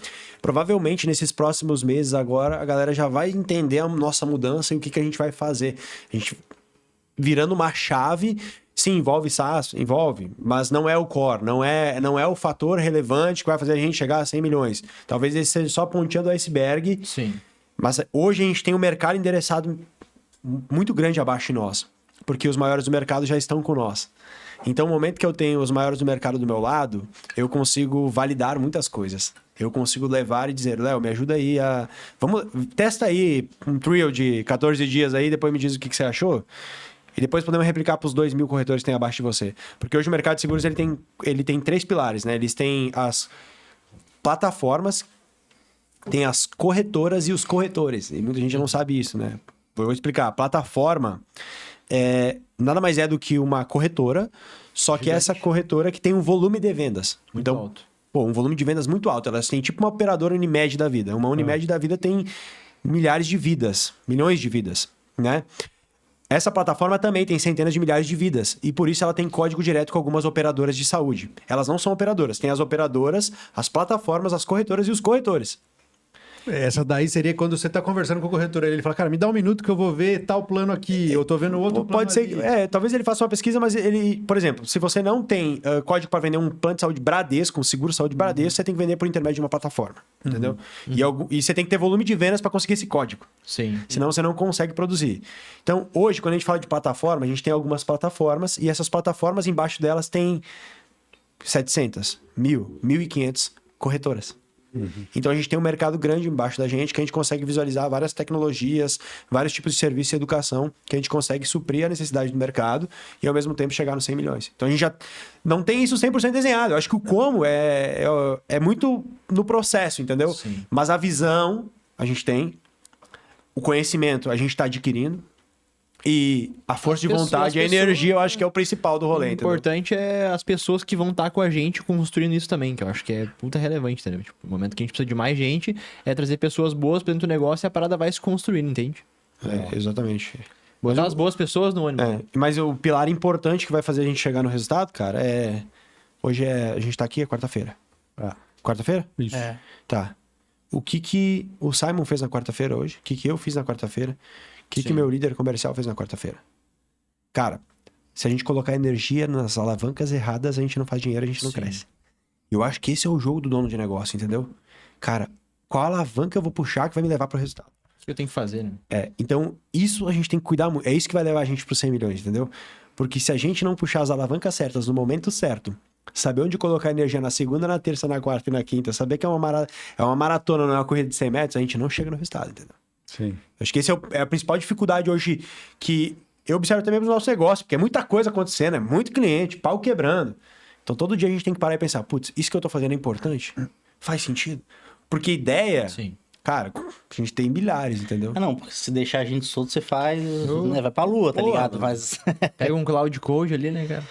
Provavelmente, nesses próximos meses agora, a galera já vai entender a nossa mudança e o que a gente vai fazer. A gente virando uma chave... Sim, envolve SaaS, envolve, mas não é o core, não é o fator relevante que vai fazer a gente chegar a 100 milhões. Talvez esse seja só a pontinha do iceberg, Sim. mas hoje a gente tem um mercado endereçado muito grande abaixo de nós, porque os maiores do mercado já estão com nós. Então, no momento que eu tenho os maiores do mercado do meu lado, eu consigo validar muitas coisas. Eu consigo levar e dizer, Léo, me ajuda aí a... Testa aí um trial de 14 dias aí, depois me diz o que você achou. E depois podemos replicar para os 2.000 corretores que tem abaixo de você. Porque hoje o mercado de seguros ele tem 3 pilares, né? Eles têm as plataformas, tem as corretoras e os corretores. E muita gente não sabe isso, né? Vou explicar. A plataforma nada mais é do que uma corretora, só que essa corretora que tem um volume de vendas. Muito alto. Um volume de vendas muito alto. Elas têm tipo uma operadora Unimed da vida. Uma Unimed da vida tem milhares de vidas, milhões de vidas, né? Essa plataforma também tem centenas de milhares de vidas e por isso ela tem código direto com algumas operadoras de saúde. Elas não são operadoras, tem as operadoras, as plataformas, as corretoras e os corretores. Essa daí seria quando você tá conversando com o corretor, ele fala, cara, me dá um minuto que eu vou ver tal plano aqui, eu tô vendo outro plano Pode ser, ali. talvez ele faça uma pesquisa, mas ele, por exemplo, se você não tem código para vender um plano de saúde Bradesco, um seguro de saúde Bradesco, você tem que vender por intermédio de uma plataforma, entendeu? E você tem que ter volume de vendas para conseguir esse código. Sim. Senão você não consegue produzir. Então, hoje, quando a gente fala de plataforma, a gente tem algumas plataformas e essas plataformas, embaixo delas tem 700, 1.000, 1.500 corretoras. Então a gente tem um mercado grande embaixo da gente que a gente consegue visualizar várias tecnologias, vários tipos de serviço e educação que a gente consegue suprir a necessidade do mercado e ao mesmo tempo chegar nos 100 milhões. Então a gente já não tem isso 100% desenhado. Eu acho que o como é muito no processo, entendeu? Sim. Mas a visão a gente tem, o conhecimento a gente está adquirindo e a força de vontade, a energia eu acho que é o principal do rolê, O entendeu? importante é as pessoas que vão estar com a gente construindo isso também, que eu acho que é puta relevante, entendeu? Tipo, no momento que a gente precisa de mais gente, é trazer pessoas boas pra dentro do negócio e a parada vai se construindo, entende? Exatamente. Botar as boas pessoas no ônibus. Mas o pilar importante que vai fazer a gente chegar no resultado, cara, hoje a gente tá aqui, é quarta-feira. Quarta-feira? Isso. É. Tá. O que o Simon fez na quarta-feira hoje? O que eu fiz na quarta-feira? O que meu líder comercial fez na quarta-feira? Cara, se a gente colocar energia nas alavancas erradas, a gente não faz dinheiro, a gente não cresce. Eu acho que esse é o jogo do dono de negócio, entendeu? Cara, qual alavanca eu vou puxar que vai me levar pro resultado? O que eu tenho que fazer, né? Então isso a gente tem que cuidar muito. É isso que vai levar a gente pros 100 milhões, entendeu? Porque se a gente não puxar as alavancas certas no momento certo, saber onde colocar energia na segunda, na terça, na quarta e na quinta, saber que é uma maratona, não é uma corrida de 100 metros, a gente não chega no resultado, entendeu? Sim. Acho que esse é a principal dificuldade hoje que eu observo também nos nossos negócios, porque é muita coisa acontecendo, é muito cliente, pau quebrando. Então todo dia a gente tem que parar e pensar, putz, isso que eu tô fazendo é importante? Faz sentido? Porque ideia, Sim. cara, a gente tem milhares, entendeu? Ah, não, porque se deixar a gente solto, você faz, né, vai pra lua, tá ligado? Mas, Pega um cloud code ali, né, cara?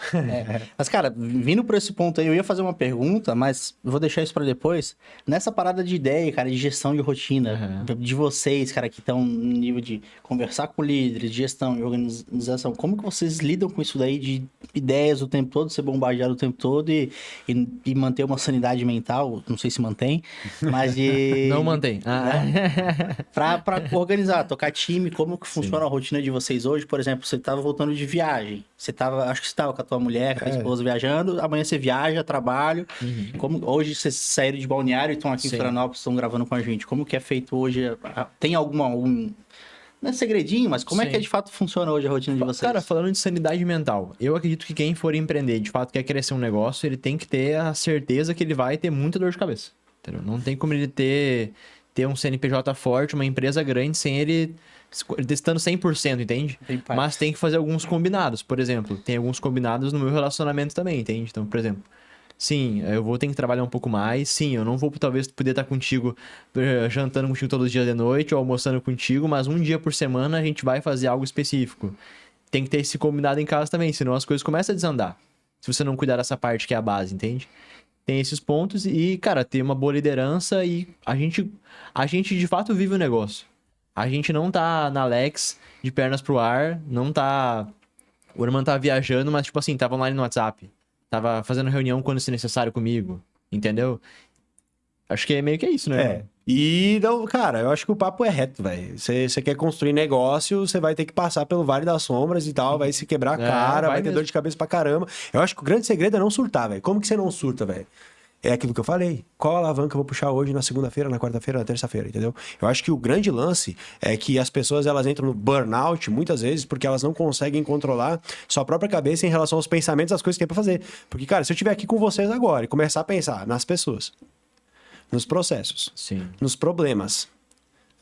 mas, cara, vindo por esse ponto aí, eu ia fazer uma pergunta, mas eu vou deixar isso pra depois. Nessa parada de ideia, cara, de gestão de rotina, de vocês, cara, que estão no nível de conversar com líderes, de gestão e organização, como que vocês lidam com isso daí de ideias o tempo todo, ser bombardeado o tempo todo e manter uma sanidade mental, não sei se mantém, mas de... Não mantém. Pra organizar, tocar time, como que funciona a rotina de vocês hoje? Por exemplo, você tava voltando de viagem, acho que você tava com a tua mulher, com a tua esposa viajando, amanhã você viaja, trabalho, hoje vocês saíram de Balneário e estão aqui em Florianópolis, estão gravando com a gente, como que é feito hoje? Tem algum... Não é segredinho, mas como é que de fato funciona hoje a rotina de vocês? Cara, falando de sanidade mental, eu acredito que quem for empreender, de fato quer crescer um negócio, ele tem que ter a certeza que ele vai ter muita dor de cabeça, entendeu? Não tem como ele ter um CNPJ forte, uma empresa grande, sem ele estando 100%, entende? Mas tem que fazer alguns combinados. Por exemplo, tem alguns combinados no meu relacionamento também, entende? Então, por exemplo, sim, eu vou ter que trabalhar um pouco mais. Sim, eu não vou talvez poder estar contigo, jantando contigo todos os dias de noite ou almoçando contigo, mas um dia por semana a gente vai fazer algo específico. Tem que ter esse combinado em casa também, senão as coisas começam a desandar. Se você não cuidar dessa parte que é a base, entende? Tem esses pontos e, cara, ter uma boa liderança e a gente de fato vive o negócio. A gente não tá na Lex de pernas pro ar, não tá... O irmão tá viajando, mas tipo assim, tava online no WhatsApp. Tava fazendo reunião quando se necessário comigo, entendeu? Acho que é meio que isso, né? E, não, cara, eu acho que o papo é reto, velho. Você quer construir negócio, você vai ter que passar pelo Vale das Sombras e tal, vai se quebrar a cara, vai ter dor de cabeça pra caramba. Eu acho que o grande segredo é não surtar, velho. Como que você não surta, velho? É aquilo que eu falei. Qual alavanca eu vou puxar hoje na segunda-feira, na quarta-feira, na terça-feira, entendeu? Eu acho que o grande lance é que as pessoas elas entram no burnout muitas vezes porque elas não conseguem controlar sua própria cabeça em relação aos pensamentos, às coisas que tem pra fazer. Porque, cara, se eu estiver aqui com vocês agora e começar a pensar nas pessoas, nos processos, nos problemas,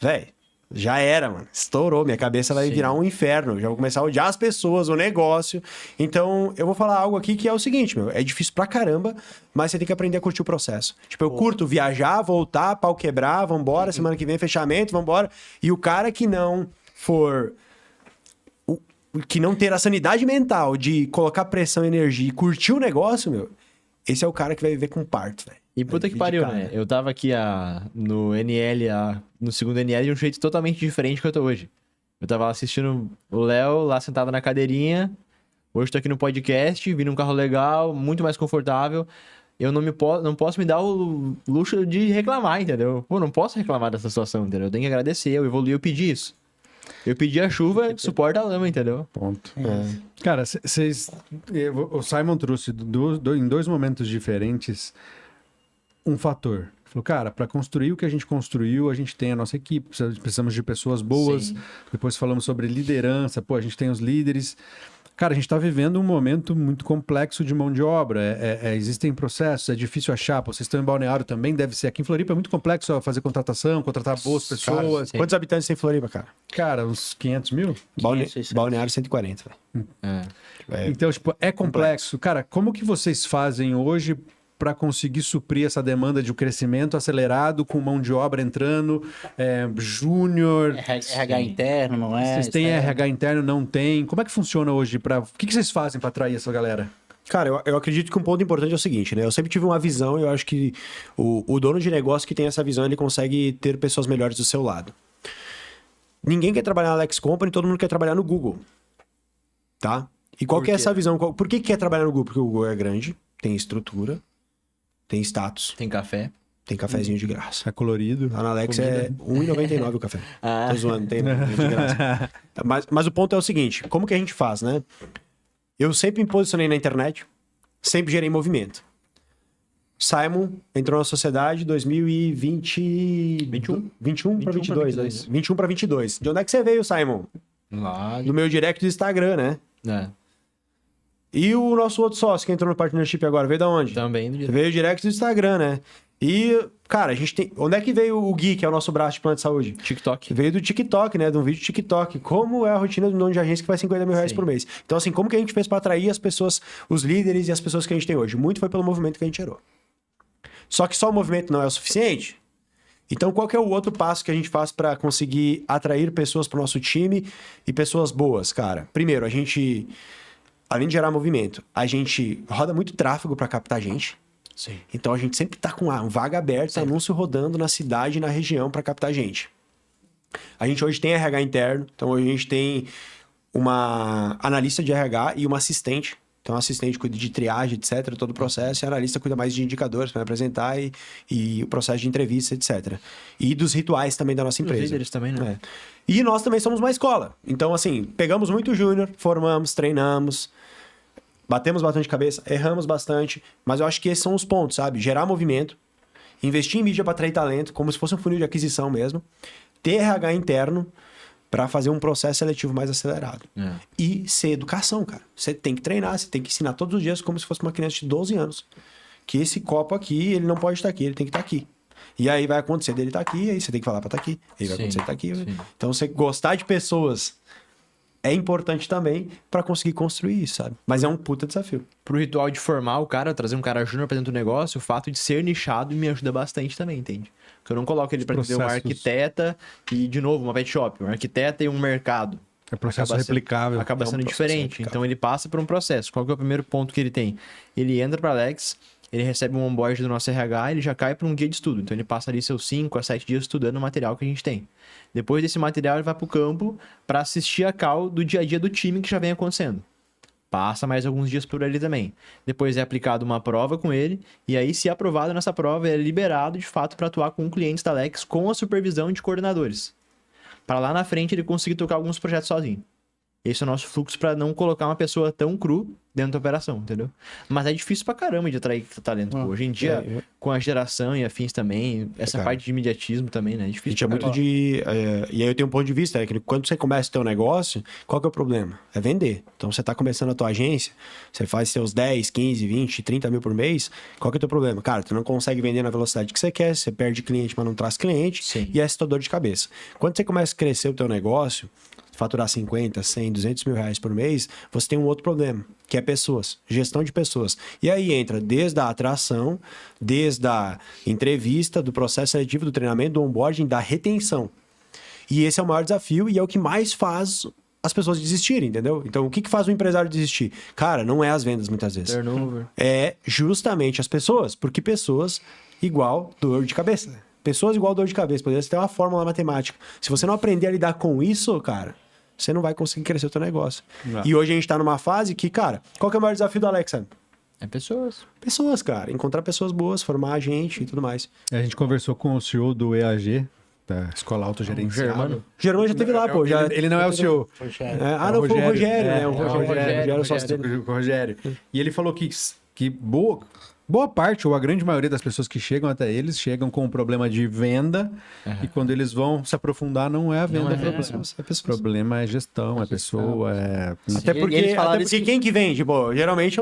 velho, já era, mano. Estourou. Minha cabeça vai virar um inferno. Já vou começar a odiar as pessoas, o negócio. Então, eu vou falar algo aqui que é o seguinte, meu. É difícil pra caramba, mas você tem que aprender a curtir o processo. Tipo, eu curto viajar, voltar, pau quebrar, vambora, semana que vem fechamento, vambora. E o cara que não for... que não ter a sanidade mental de colocar pressão, energia e curtir o negócio, meu, esse é o cara que vai viver com parto, velho. E puta que pariu, né? Eu tava aqui no NL, no segundo NL, de um jeito totalmente diferente que eu tô hoje. Eu tava assistindo o Léo lá sentado na cadeirinha. Hoje tô aqui no podcast, vi num carro legal, muito mais confortável. eu não posso me dar o luxo de reclamar, entendeu? Pô, não posso reclamar dessa situação, entendeu? Eu tenho que agradecer, eu evoluí, eu pedi isso. Eu pedi a chuva, suporta a lama, entendeu? Ponto. Cara, o Simon trouxe em 2 momentos diferentes um fator. Falou, cara, para construir o que a gente construiu, a gente tem a nossa equipe, precisamos de pessoas boas. Sim. Depois falamos sobre liderança, pô, a gente tem os líderes. Cara, a gente está vivendo um momento muito complexo de mão de obra. Existem processos, é difícil achar. Pô, vocês estão em Balneário também, deve ser. Aqui em Floripa é muito complexo fazer contratação, contratar boas pessoas. Cara, quantos habitantes tem Floripa, cara? Cara, uns 500 mil? Balneário 140, velho. Então, tipo, é complexo. Cara, como que vocês fazem hoje para conseguir suprir essa demanda de um crescimento acelerado com mão de obra entrando, júnior? RH interno, não é? Vocês têm RH interno, não tem? Como é que funciona hoje? O que vocês fazem para atrair essa galera? Cara, eu acredito que um ponto importante é o seguinte, né? Eu sempre tive uma visão e eu acho que o dono de negócio que tem essa visão, ele consegue ter pessoas melhores do seu lado. Ninguém quer trabalhar na Alex Company, todo mundo quer trabalhar no Google. Tá? E qual que é essa visão? Por que quer trabalhar no Google? Porque o Google é grande, tem estrutura, tem status, Tem café. tem cafezinho de graça. É colorido? Lá na Alex é R$1,99 o café. Tô zoando, tem de graça. Mas o ponto é o seguinte, como que a gente faz, né? Eu sempre me posicionei na internet, sempre gerei movimento. Simon entrou na sociedade em 2021 para 22, né? 21 para 22. De onde é que você veio, Simon? Lá. Do meu direct do Instagram, né? É. E o nosso outro sócio que entrou no partnership agora, veio da onde? Também do Veio direct do Instagram, né? E, cara, a gente tem... Onde é que veio o Gui, que é o nosso braço de plano de saúde? TikTok. Veio do TikTok, né? De um vídeo do TikTok. Como é a rotina de um dono de agência que faz 50 mil reais por mês? Então, assim, como que a gente fez para atrair as pessoas, os líderes e as pessoas que a gente tem hoje? Muito foi pelo movimento que a gente gerou. Só que só o movimento não é o suficiente. Então, qual que é o outro passo que a gente faz para conseguir atrair pessoas para o nosso time e pessoas boas, cara? Primeiro, a gente, além de gerar movimento, a gente roda muito tráfego para captar gente. Sim. Então, a gente sempre tá com um vaga aberta, anúncio rodando na cidade e na região para captar gente. A gente hoje tem RH interno, então hoje a gente tem uma analista de RH e uma assistente. Então, o assistente cuida de triagem, etc., todo o processo, e a analista cuida mais de indicadores para apresentar e o processo de entrevista, etc. E dos rituais também da nossa empresa. Os líderes também, né? E nós também somos uma escola. Então, assim, pegamos muito júnior, formamos, treinamos, batemos bastante cabeça, erramos bastante, mas eu acho que esses são os pontos, sabe? Gerar movimento, investir em mídia para atrair talento, como se fosse um funil de aquisição mesmo, ter RH interno, para fazer um processo seletivo mais acelerado. E ser educação, cara. Você tem que treinar, você tem que ensinar todos os dias como se fosse uma criança de 12 anos. Que esse copo aqui, ele não pode estar aqui, ele tem que estar aqui. E aí vai acontecer dele estar aqui, aí você tem que falar para estar aqui. Aí vai acontecer de estar aqui. Sim. Então, você gostar de pessoas é importante também para conseguir construir isso, sabe? Mas é um puta desafio. Pro ritual de formar o cara, trazer um cara júnior pra dentro do negócio, o fato de ser nichado me ajuda bastante também, entende? Porque eu não coloco ele pra ter uma arquiteta e, de novo, uma pet shop. Um arquiteta e um mercado. É processo replicável. Acaba sendo diferente. Então, ele passa por um processo. Qual que é o primeiro ponto que ele tem? Ele entra pra Alex, ele recebe um onboard do nosso RH, ele já cai para um guia de estudo. Então, ele passa ali seus 5 a 7 dias estudando o material que a gente tem. Depois desse material, ele vai pro campo para assistir a call do dia a dia do time que já vem acontecendo. Passa mais alguns dias por ali também. Depois é aplicado uma prova com ele, e aí, se aprovado nessa prova, ele é liberado, de fato, para atuar com clientes da Alex com a supervisão de coordenadores. Para lá na frente, ele conseguir tocar alguns projetos sozinho. Esse é o nosso fluxo para não colocar uma pessoa tão cru dentro da operação, entendeu? Mas é difícil pra caramba de atrair talento. Pô. Hoje em dia, com a geração e afins também, essa parte de imediatismo também, né? É difícil. Gente, é muito de... e aí eu tenho um ponto de vista, é que quando você começa o teu negócio, qual que é o problema? É vender. Então, você tá começando a tua agência, você faz seus 10, 15, 20, 30 mil por mês, qual que é o teu problema? Cara, tu não consegue vender na velocidade que você quer, você perde cliente, mas não traz cliente, Sim. e essa é a tua dor de cabeça. Quando você começa a crescer o teu negócio, faturar 50, 100, 200 mil reais por mês, você tem um outro problema, que é pessoas, gestão de pessoas. E aí entra desde a atração, desde a entrevista, do processo seletivo, do treinamento, do onboarding, da retenção. E esse é o maior desafio e é o que mais faz as pessoas desistirem, entendeu? Então, o que faz o empresário desistir? Cara, não é as vendas muitas vezes. Turnover. É justamente as pessoas, porque pessoas igual dor de cabeça. Pessoas igual dor de cabeça. Poderia ter uma fórmula matemática. Se você não aprender a lidar com isso, cara, você não vai conseguir crescer o teu negócio. E hoje a gente tá numa fase que, cara, qual que é o maior desafio do Alexa? É pessoas. Pessoas, cara. Encontrar pessoas boas, formar a gente e tudo mais. A gente conversou com o CEO do EAG, da Escola Autogerenciada. Germano. Germano já teve lá, pô. Já... Ele não é o CEO. Não, foi o Rogério, né? O Rogério, sócio Rogério, dele. o Rogério. E ele falou que boa parte, ou a grande maioria das pessoas que chegam até eles, chegam com um problema de venda, e quando eles vão se aprofundar, não é a venda. O problema é gestão, é pessoa, é... Até porque quem que vende? Pô, geralmente,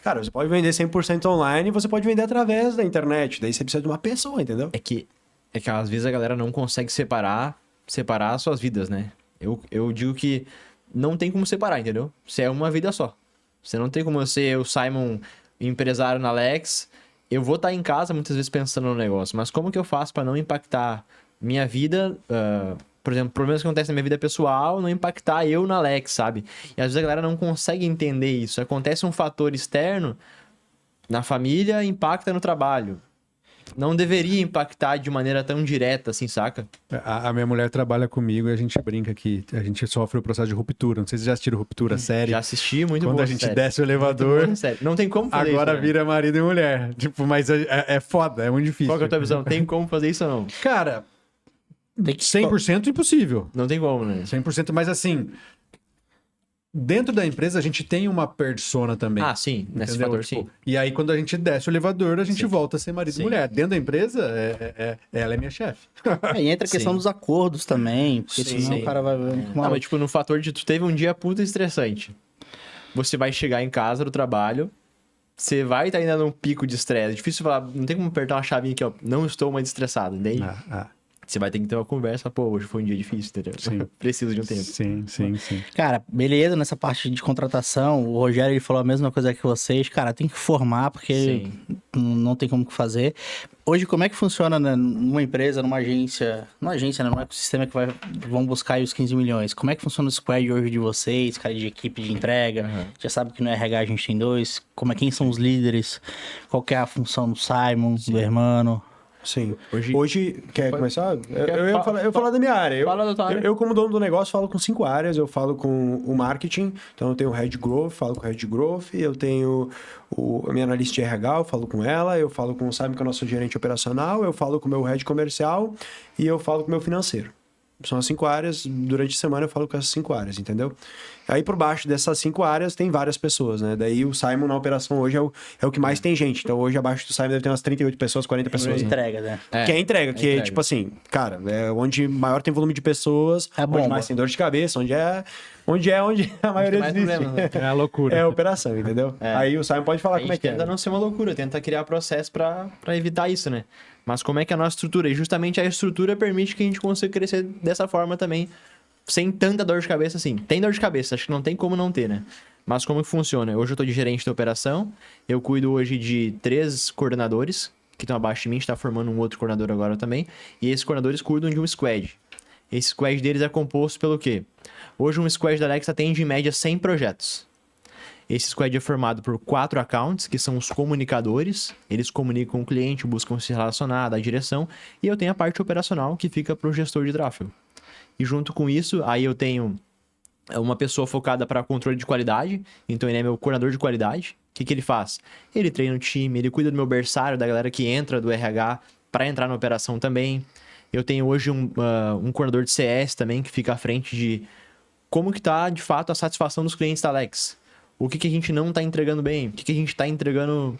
cara, você pode vender 100% online e você pode vender através da internet. Daí você precisa de uma pessoa, entendeu? É que às vezes a galera não consegue separar as suas vidas, né? Eu digo que não tem como separar, entendeu? Você é uma vida só. Você não tem como ser o Simon empresário na Alex. Eu vou estar em casa muitas vezes pensando no negócio, mas como que eu faço para não impactar minha vida, por exemplo, problemas que acontecem na minha vida pessoal, não impactar eu na Alex, sabe? E às vezes a galera não consegue entender isso. Acontece um fator externo na família, impacta no trabalho. Não deveria impactar de maneira tão direta, assim, saca? A minha mulher trabalha comigo e a gente brinca que a gente sofre o processo de ruptura. Não sei se vocês já assistiram Ruptura, série. Já assisti, muito bom. Quando a gente desce o elevador, não tem como fazer agora isso, né? vira marido e mulher. Tipo, mas é foda, é muito difícil. Qual que é a tua visão? Tem como fazer isso ou não? Cara, 100% impossível. Não tem como, né? 100%, mas assim... Dentro da empresa, a gente tem uma persona também. Ah, sim. Nesse entendeu? fator, Tipo, sim. E aí, quando a gente desce o elevador, a gente volta a ser marido Sim. e mulher. Dentro da empresa, ela é minha chefe. E entra a questão Sim. dos acordos também, porque Sim, senão sim. o cara vai... Não, mas tipo, no fator de tu teve um dia puta estressante. Você vai chegar em casa do trabalho, você vai estar ainda num pico de estresse. É difícil falar, não tem como apertar uma chavinha aqui, ó. Não estou mais estressado, entende? Você vai ter que ter uma conversa, pô, hoje foi um dia difícil, entendeu? Sim. Preciso de um tempo. Sim. Cara, beleza, nessa parte de contratação, o Rogério ele falou a mesma coisa que vocês. Cara, tem que formar, porque não tem como fazer. Hoje, como é que funciona, né, numa empresa, numa agência, né, num ecossistema que vão buscar aí os 15 milhões? Como é que funciona o squad hoje de vocês, cara, de equipe de entrega? Já sabe que no RH a gente tem 2. Quem são os líderes? Qual que é a função do Simon, do Hermano? Sim. Hoje quer começar? Eu ia falar da minha área. Fala da tua área. Eu, como dono do negócio, falo com 5 áreas. Eu falo com o marketing, então eu tenho o Head Growth, falo com o Head Growth. Eu tenho a minha analista de RH, eu falo com ela. Eu falo com o Simon, que é o nosso gerente operacional. Eu falo com o meu Head Comercial e eu falo com o meu financeiro. São as 5 áreas. Durante a semana eu falo com essas 5 áreas, entendeu? Aí por baixo dessas 5 áreas tem várias pessoas, né? Daí o Simon na operação hoje é o que mais tem gente. Então hoje abaixo do Simon deve ter umas 38 pessoas, 40 pessoas. Entrega, né? Que é entrega, que tipo assim, cara, é onde maior tem volume de pessoas, onde mais tem dor de cabeça, onde a maioria mais desiste. problema, né? É a loucura. É a operação, entendeu? Aí o Simon pode falar como é que é. Tenta não ser uma loucura, tenta criar processo pra evitar isso, né? Mas como é que é a nossa estrutura? E justamente a estrutura permite que a gente consiga crescer dessa forma também, sem tanta dor de cabeça assim. Tem dor de cabeça, acho que não tem como não ter, né? Mas como que funciona? Hoje eu tô de gerente da operação, eu cuido hoje de 3 coordenadores, que estão abaixo de mim, a gente tá formando um outro coordenador agora também, e esses coordenadores cuidam de um squad. Esse squad deles é composto pelo quê? Hoje um squad da Alexa atende em média 100 projetos. Esse squad é formado por 4 accounts, que são os comunicadores. Eles comunicam com o cliente, buscam se relacionar, dar direção. E eu tenho a parte operacional, que fica para o gestor de tráfego. E junto com isso, aí eu tenho uma pessoa focada para controle de qualidade. Então ele é meu coordenador de qualidade. O que ele faz? Ele treina o time, ele cuida do meu berçário, da galera que entra do RH para entrar na operação também. Eu tenho hoje um coordenador de CS também, que fica à frente de como que tá, de fato, a satisfação dos clientes da Alex. O que a gente não está entregando bem, o que a gente está entregando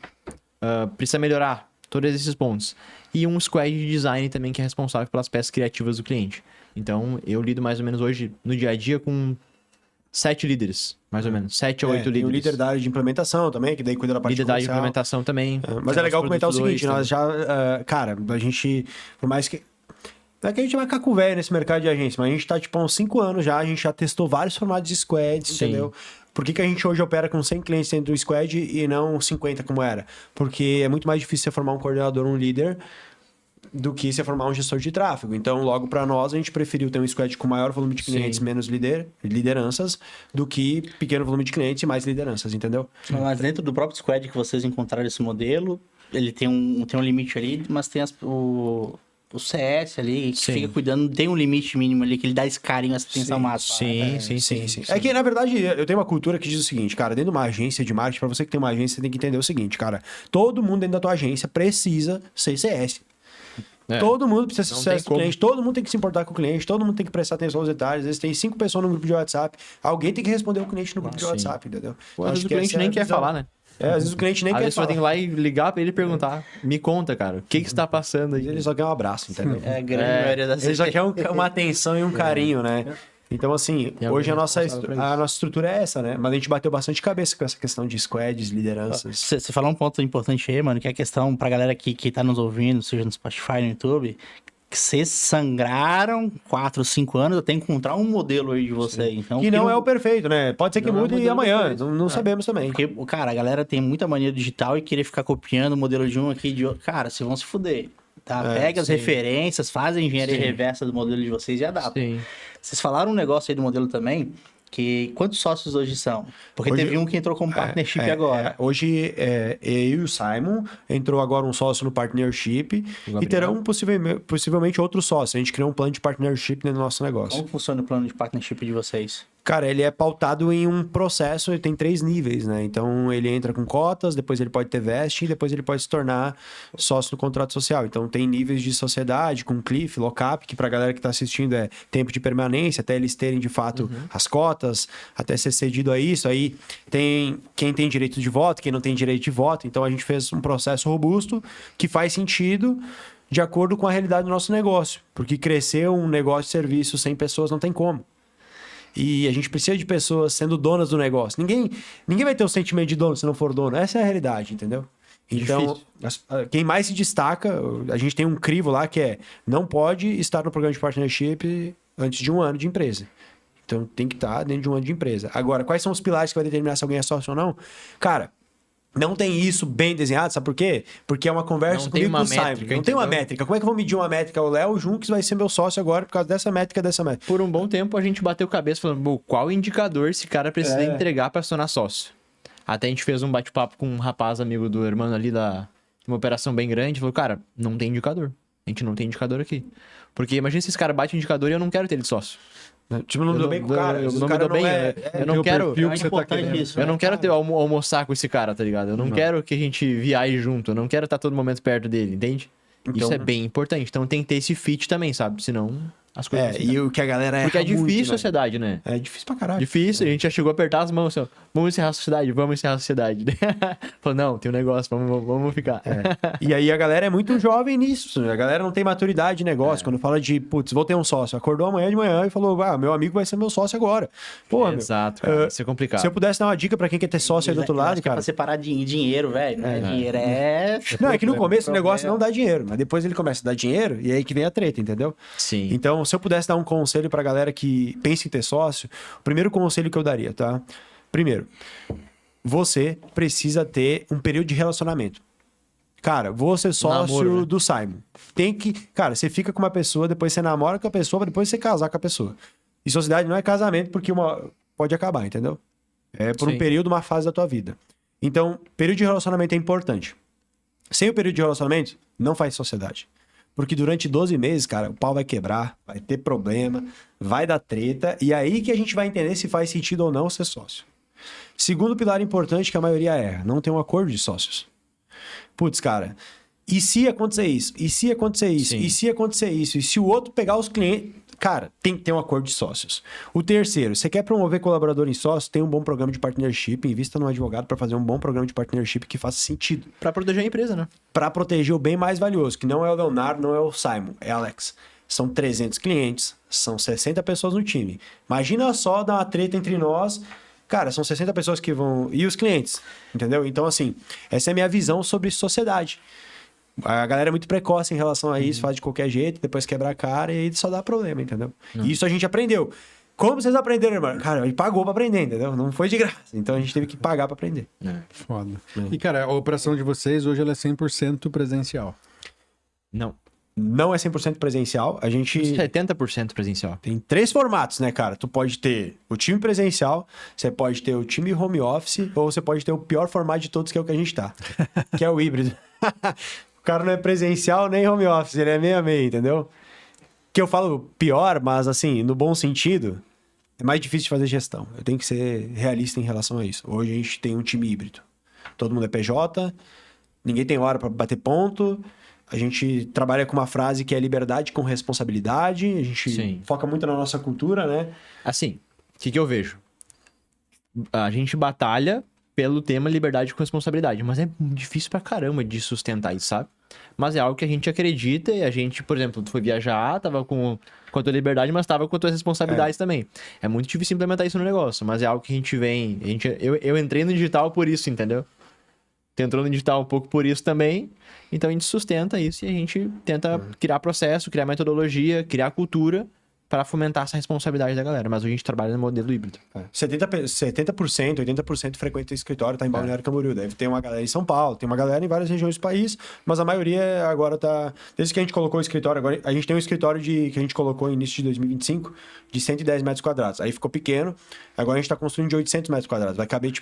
precisa melhorar, todos esses pontos. E um squad de design também que é responsável pelas peças criativas do cliente. Então, eu lido mais ou menos hoje, no dia a dia, com 7 líderes, mais ou menos, 7 a 8 líderes. Tem o líder da área de implementação também, que daí cuida da parte líder da área de implementação também. Mas é legal comentar o seguinte, nós já, cara, a gente, por mais que... Não é que a gente vai caco velho nesse mercado de agência, mas a gente tá, tipo, há uns 5 anos já, a gente já testou vários formatos de squads, entendeu? Por que a gente hoje opera com 100 clientes dentro do squad e não 50 como era? Porque é muito mais difícil você formar um coordenador, um líder, do que você formar um gestor de tráfego. Então, logo para nós, a gente preferiu ter um squad com maior volume de clientes, menos lideranças, do que pequeno volume de clientes e mais lideranças, entendeu? Mas dentro do próprio squad que vocês encontraram esse modelo, ele tem um limite ali, mas tem o CS ali, que Sim. fica cuidando, tem um limite mínimo ali, que ele dá esse carinho, essa atenção máxima. Sim. É que, na verdade, eu tenho uma cultura que diz o seguinte, cara, dentro de uma agência de marketing, pra você que tem uma agência, você tem que entender o seguinte, cara, todo mundo dentro da tua agência precisa ser CS. Todo mundo precisa ser sucesso do cliente, todo mundo tem que se importar com o cliente, todo mundo tem que prestar atenção aos detalhes. Às vezes tem 5 pessoas no grupo de WhatsApp, alguém tem que responder o cliente no grupo de WhatsApp, entendeu? Pô, às vezes o cliente nem quer falar, né? Às vezes o cliente nem Às quer vezes você falar. tem que ir lá e ligar pra ele e perguntar, me conta, cara, o que está passando aí? Ele só quer um abraço, entendeu? É a grande maioria das Ele só vezes. quer uma atenção e um carinho, né? Então, assim, E hoje a alguém nossa responsável pra isso. estrutura é essa, né? Mas a gente bateu bastante cabeça com essa questão de squads, lideranças. Você falou um ponto importante aí, mano, que é a questão pra galera que tá nos ouvindo, seja no Spotify, no YouTube, que vocês sangraram 4, 5 anos até encontrar um modelo aí de você. Então, Que não é o perfeito, né? Pode ser que Não é o mude modelo amanhã, perfeito. não sabemos também. Porque, cara, a galera tem muita mania digital e querer ficar copiando o modelo de um aqui e de outro. Cara, vocês vão se fuder. Tá? Pega as referências, faz a engenharia reversa do modelo de vocês e adapta. Sim. Vocês falaram um negócio aí do modelo também, que quantos sócios hoje são? Porque Hoje- teve um que entrou como partnership agora. Hoje, eu e o Simon, entrou agora um sócio no partnership e Gabriel. terão possivelmente outros sócios. A gente criou um plano de partnership dentro do nosso negócio. Como funciona o plano de partnership de vocês? Cara, ele é pautado em um processo, ele tem 3 níveis, né? Então, ele entra com cotas, depois ele pode ter vesting, depois ele pode se tornar sócio no contrato social. Então, tem níveis de sociedade, com cliff, lock-up, que pra galera que tá assistindo é tempo de permanência, até eles terem, de fato, as cotas, até ser cedido a isso. Aí, tem quem tem direito de voto, quem não tem direito de voto. Então, a gente fez um processo robusto que faz sentido de acordo com a realidade do nosso negócio. Porque crescer um negócio de serviço sem pessoas não tem como. E a gente precisa de pessoas sendo donas do negócio. Ninguém vai ter o sentimento de dono se não for dono. Essa é a realidade, entendeu? Então, quem mais se destaca, a gente tem um crivo lá que é não pode estar no programa de partnership antes de 1 ano de empresa. Então, tem que estar dentro de 1 ano de empresa. Agora, quais são os pilares que vai determinar se alguém é sócio ou não? Cara, não tem isso bem desenhado, sabe por quê? Porque é uma conversa Não tem comigo uma com o Simon. métrica, Não tem uma entendeu? métrica. Como é que eu vou medir uma métrica? O Léo Junques vai ser meu sócio agora por causa dessa métrica, dessa métrica. Por um bom tempo a gente bateu cabeça falando, "Bom, qual indicador esse cara precisa entregar pra se tornar sócio?" Até a gente fez um bate-papo com um rapaz amigo do irmão ali de uma operação bem grande, falou, cara, não tem indicador. A gente não tem indicador aqui. Porque imagina se esse cara bate o indicador e eu não quero ter ele sócio. Tipo, não me dou bem com o cara. Eu O não me cara dou bem, eu não Teu quero... perfil É que você tá importante querendo. isso. Eu não né? quero almoçar com esse cara, tá ligado? Eu não quero que a gente viaje junto, eu não quero estar todo momento perto dele, entende? Então- Isso é bem importante. Então tem que ter esse fit também, sabe? Senão as coisas não se E o que a galera Porque é erra difícil muito, a velho. sociedade, né? É difícil pra caralho. Difícil, a gente já chegou a apertar as mãos assim, ó, vamos encerrar a sociedade, vamos encerrar a sociedade. Falou, não, tem um negócio, vamos ficar. E aí a galera é muito jovem nisso. A galera não tem maturidade de negócio. Quando fala de, putz, vou ter um sócio. Acordou amanhã de manhã e falou, meu amigo vai ser meu sócio agora. Porra, Exato, cara, isso é complicado. se eu pudesse dar uma dica pra quem quer ter sócio aí do outro Eu lado, acho que é cara. pra separar dinheiro, velho. Dinheiro é... Não, é que no começo o problema. negócio não dá dinheiro, mas depois ele começa a dar dinheiro e aí que vem a treta, entendeu? Sim. Então, se eu pudesse dar um conselho pra galera que pensa em ter sócio, o primeiro conselho que eu daria, tá? Primeiro, você precisa ter um período de relacionamento. Cara, vou ser sócio Namoro, né? do Simon. Tem que... Cara, você fica com uma pessoa, depois você namora com a pessoa, pra depois você casar com a pessoa. E sociedade não é casamento porque pode acabar, entendeu? É por um Sim. período, uma fase da tua vida. Então, período de relacionamento é importante. Sem o período de relacionamento, não faz sociedade. Porque durante 12 meses, cara, o pau vai quebrar, vai ter problema, vai dar treta, e aí que a gente vai entender se faz sentido ou não ser sócio. Segundo pilar importante que a maioria erra, não tem um acordo de sócios. Putz, cara, e se acontecer isso? E se acontecer isso? Sim. E se acontecer isso? E se o outro pegar os clientes... Cara, tem que ter um acordo de sócios. O terceiro, você quer promover colaborador em sócio, tem um bom programa de partnership, invista num advogado para fazer um bom programa de partnership que faça sentido. Pra proteger a empresa, né? Para proteger o bem mais valioso, que não é o Leonardo, não é o Simon, é Alex. São 300 clientes, são 60 pessoas no time. Imagina só dar uma treta entre nós. Cara, são 60 pessoas que vão... E os clientes, entendeu? Então, assim, essa é a minha visão sobre sociedade. A galera é muito precoce em relação a isso, faz de qualquer jeito, depois quebra a cara e aí só dá problema, entendeu? E isso a gente aprendeu. Como vocês aprenderam, irmão? Cara, a gente pagou pra aprender, entendeu? Não foi de graça. Então a gente teve que pagar pra aprender. Foda. E, cara, a operação de vocês hoje ela é 100% presencial. Não. Não é 100% presencial. A gente 70% presencial. tem 3 formatos, né, cara? Tu pode ter o time presencial, você pode ter o time home office, ou você pode ter o pior formato de todos, que é o que a gente tá. Que é o híbrido. O cara não é presencial nem home office, ele é meio a meio, entendeu? Que eu falo pior, mas assim, no bom sentido, é mais difícil de fazer gestão. Eu tenho que ser realista em relação a isso. Hoje a gente tem um time híbrido. Todo mundo é PJ, ninguém tem hora para bater ponto. A gente trabalha com uma frase que é liberdade com responsabilidade. A gente foca muito na nossa cultura, né? Assim, o que eu vejo? A gente batalha pelo tema liberdade com responsabilidade, mas é difícil pra caramba de sustentar isso, sabe? Mas é algo que a gente acredita e a gente, por exemplo, tu foi viajar, tava com a tua liberdade, mas tava com as tuas responsabilidades também. É muito difícil implementar isso no negócio, mas é algo que a gente vem... Eu entrei no digital por isso, entendeu? Tu entrou no digital um pouco por isso também, então a gente sustenta isso e a gente tenta criar processo, criar metodologia, criar cultura para fomentar essa responsabilidade da galera. Mas a gente trabalha no modelo híbrido. 70%, 80% frequenta o escritório, tá em Balneário Camboriú. Deve ter uma galera em São Paulo, tem uma galera em várias regiões do país, mas a maioria agora tá... Desde que a gente colocou o escritório, agora a gente tem um escritório que a gente colocou no início de 2025 de 110 metros quadrados. Aí ficou pequeno, agora a gente tá construindo de 800 metros quadrados. Vai caber,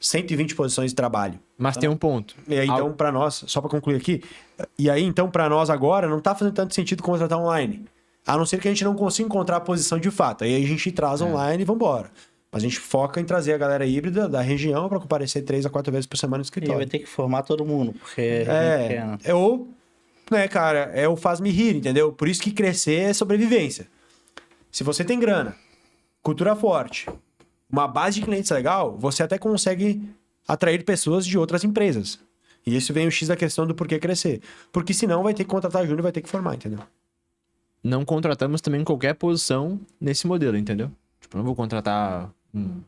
120 posições de trabalho. Mas tem um ponto. E aí, então, para nós, só para concluir aqui, e aí, então, para nós agora, não tá fazendo tanto sentido contratar online. A não ser que a gente não consiga encontrar a posição de fato. Aí a gente traz online e vambora. Mas a gente foca em trazer a galera híbrida da região para comparecer 3 a 4 vezes por semana no escritório. E vai ter que formar todo mundo, porque... Ou, né, cara, é o faz-me rir, entendeu? Por isso que crescer é sobrevivência. Se você tem grana, cultura forte, uma base de clientes legal, você até consegue atrair pessoas de outras empresas. E isso vem o X da questão do porquê crescer. Porque senão vai ter que contratar júnior e vai ter que formar, entendeu? Não contratamos também qualquer posição nesse modelo, entendeu? Não vou contratar um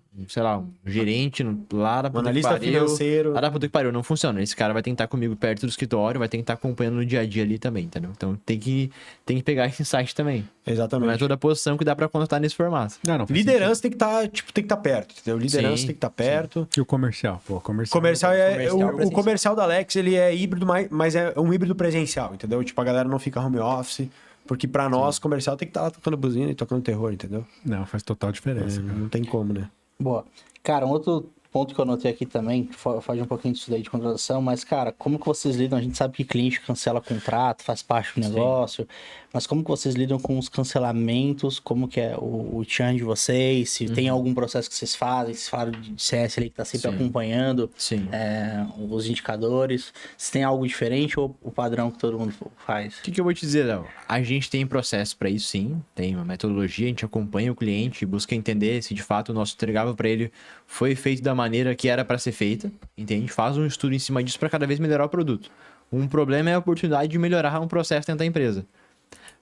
gerente lá da puta que analista pariu, financeiro. lá da puta que pariu. Não funciona. Esse cara vai ter que estar comigo perto do escritório, vai ter que estar acompanhando no dia a dia ali também, entendeu? Então tem que pegar esse insight também. Exatamente. Não é toda posição que dá pra contratar nesse formato. Liderança tem que estar tem perto, entendeu? Liderança tem que estar perto. E o comercial? Pô, comercial O comercial da Alex, ele é híbrido, mas é um híbrido presencial, entendeu? A galera não fica home office. Porque pra nós, comercial tem que estar lá tocando buzina e tocando terror, entendeu? Não, faz total diferença. Não tem como, né? Boa. Cara, um outro ponto que eu anotei aqui também, que foge um pouquinho disso daí de contratação, mas, cara, como que vocês lidam? A gente sabe que cliente cancela contrato, faz parte do negócio, mas como que vocês lidam com os cancelamentos? Como que é o churn de vocês? Se tem algum processo que vocês fazem? Vocês falaram de CS ali que tá sempre acompanhando os indicadores. Se tem algo diferente ou o padrão que todo mundo faz? O que eu vou te dizer, Léo? A gente tem processo para isso, sim. Tem uma metodologia, a gente acompanha o cliente, busca entender se de fato o nosso entregável para ele foi feito da maneira que era para ser feita, entende? Faz um estudo em cima disso para cada vez melhorar o produto. Um problema é a oportunidade de melhorar um processo dentro da empresa.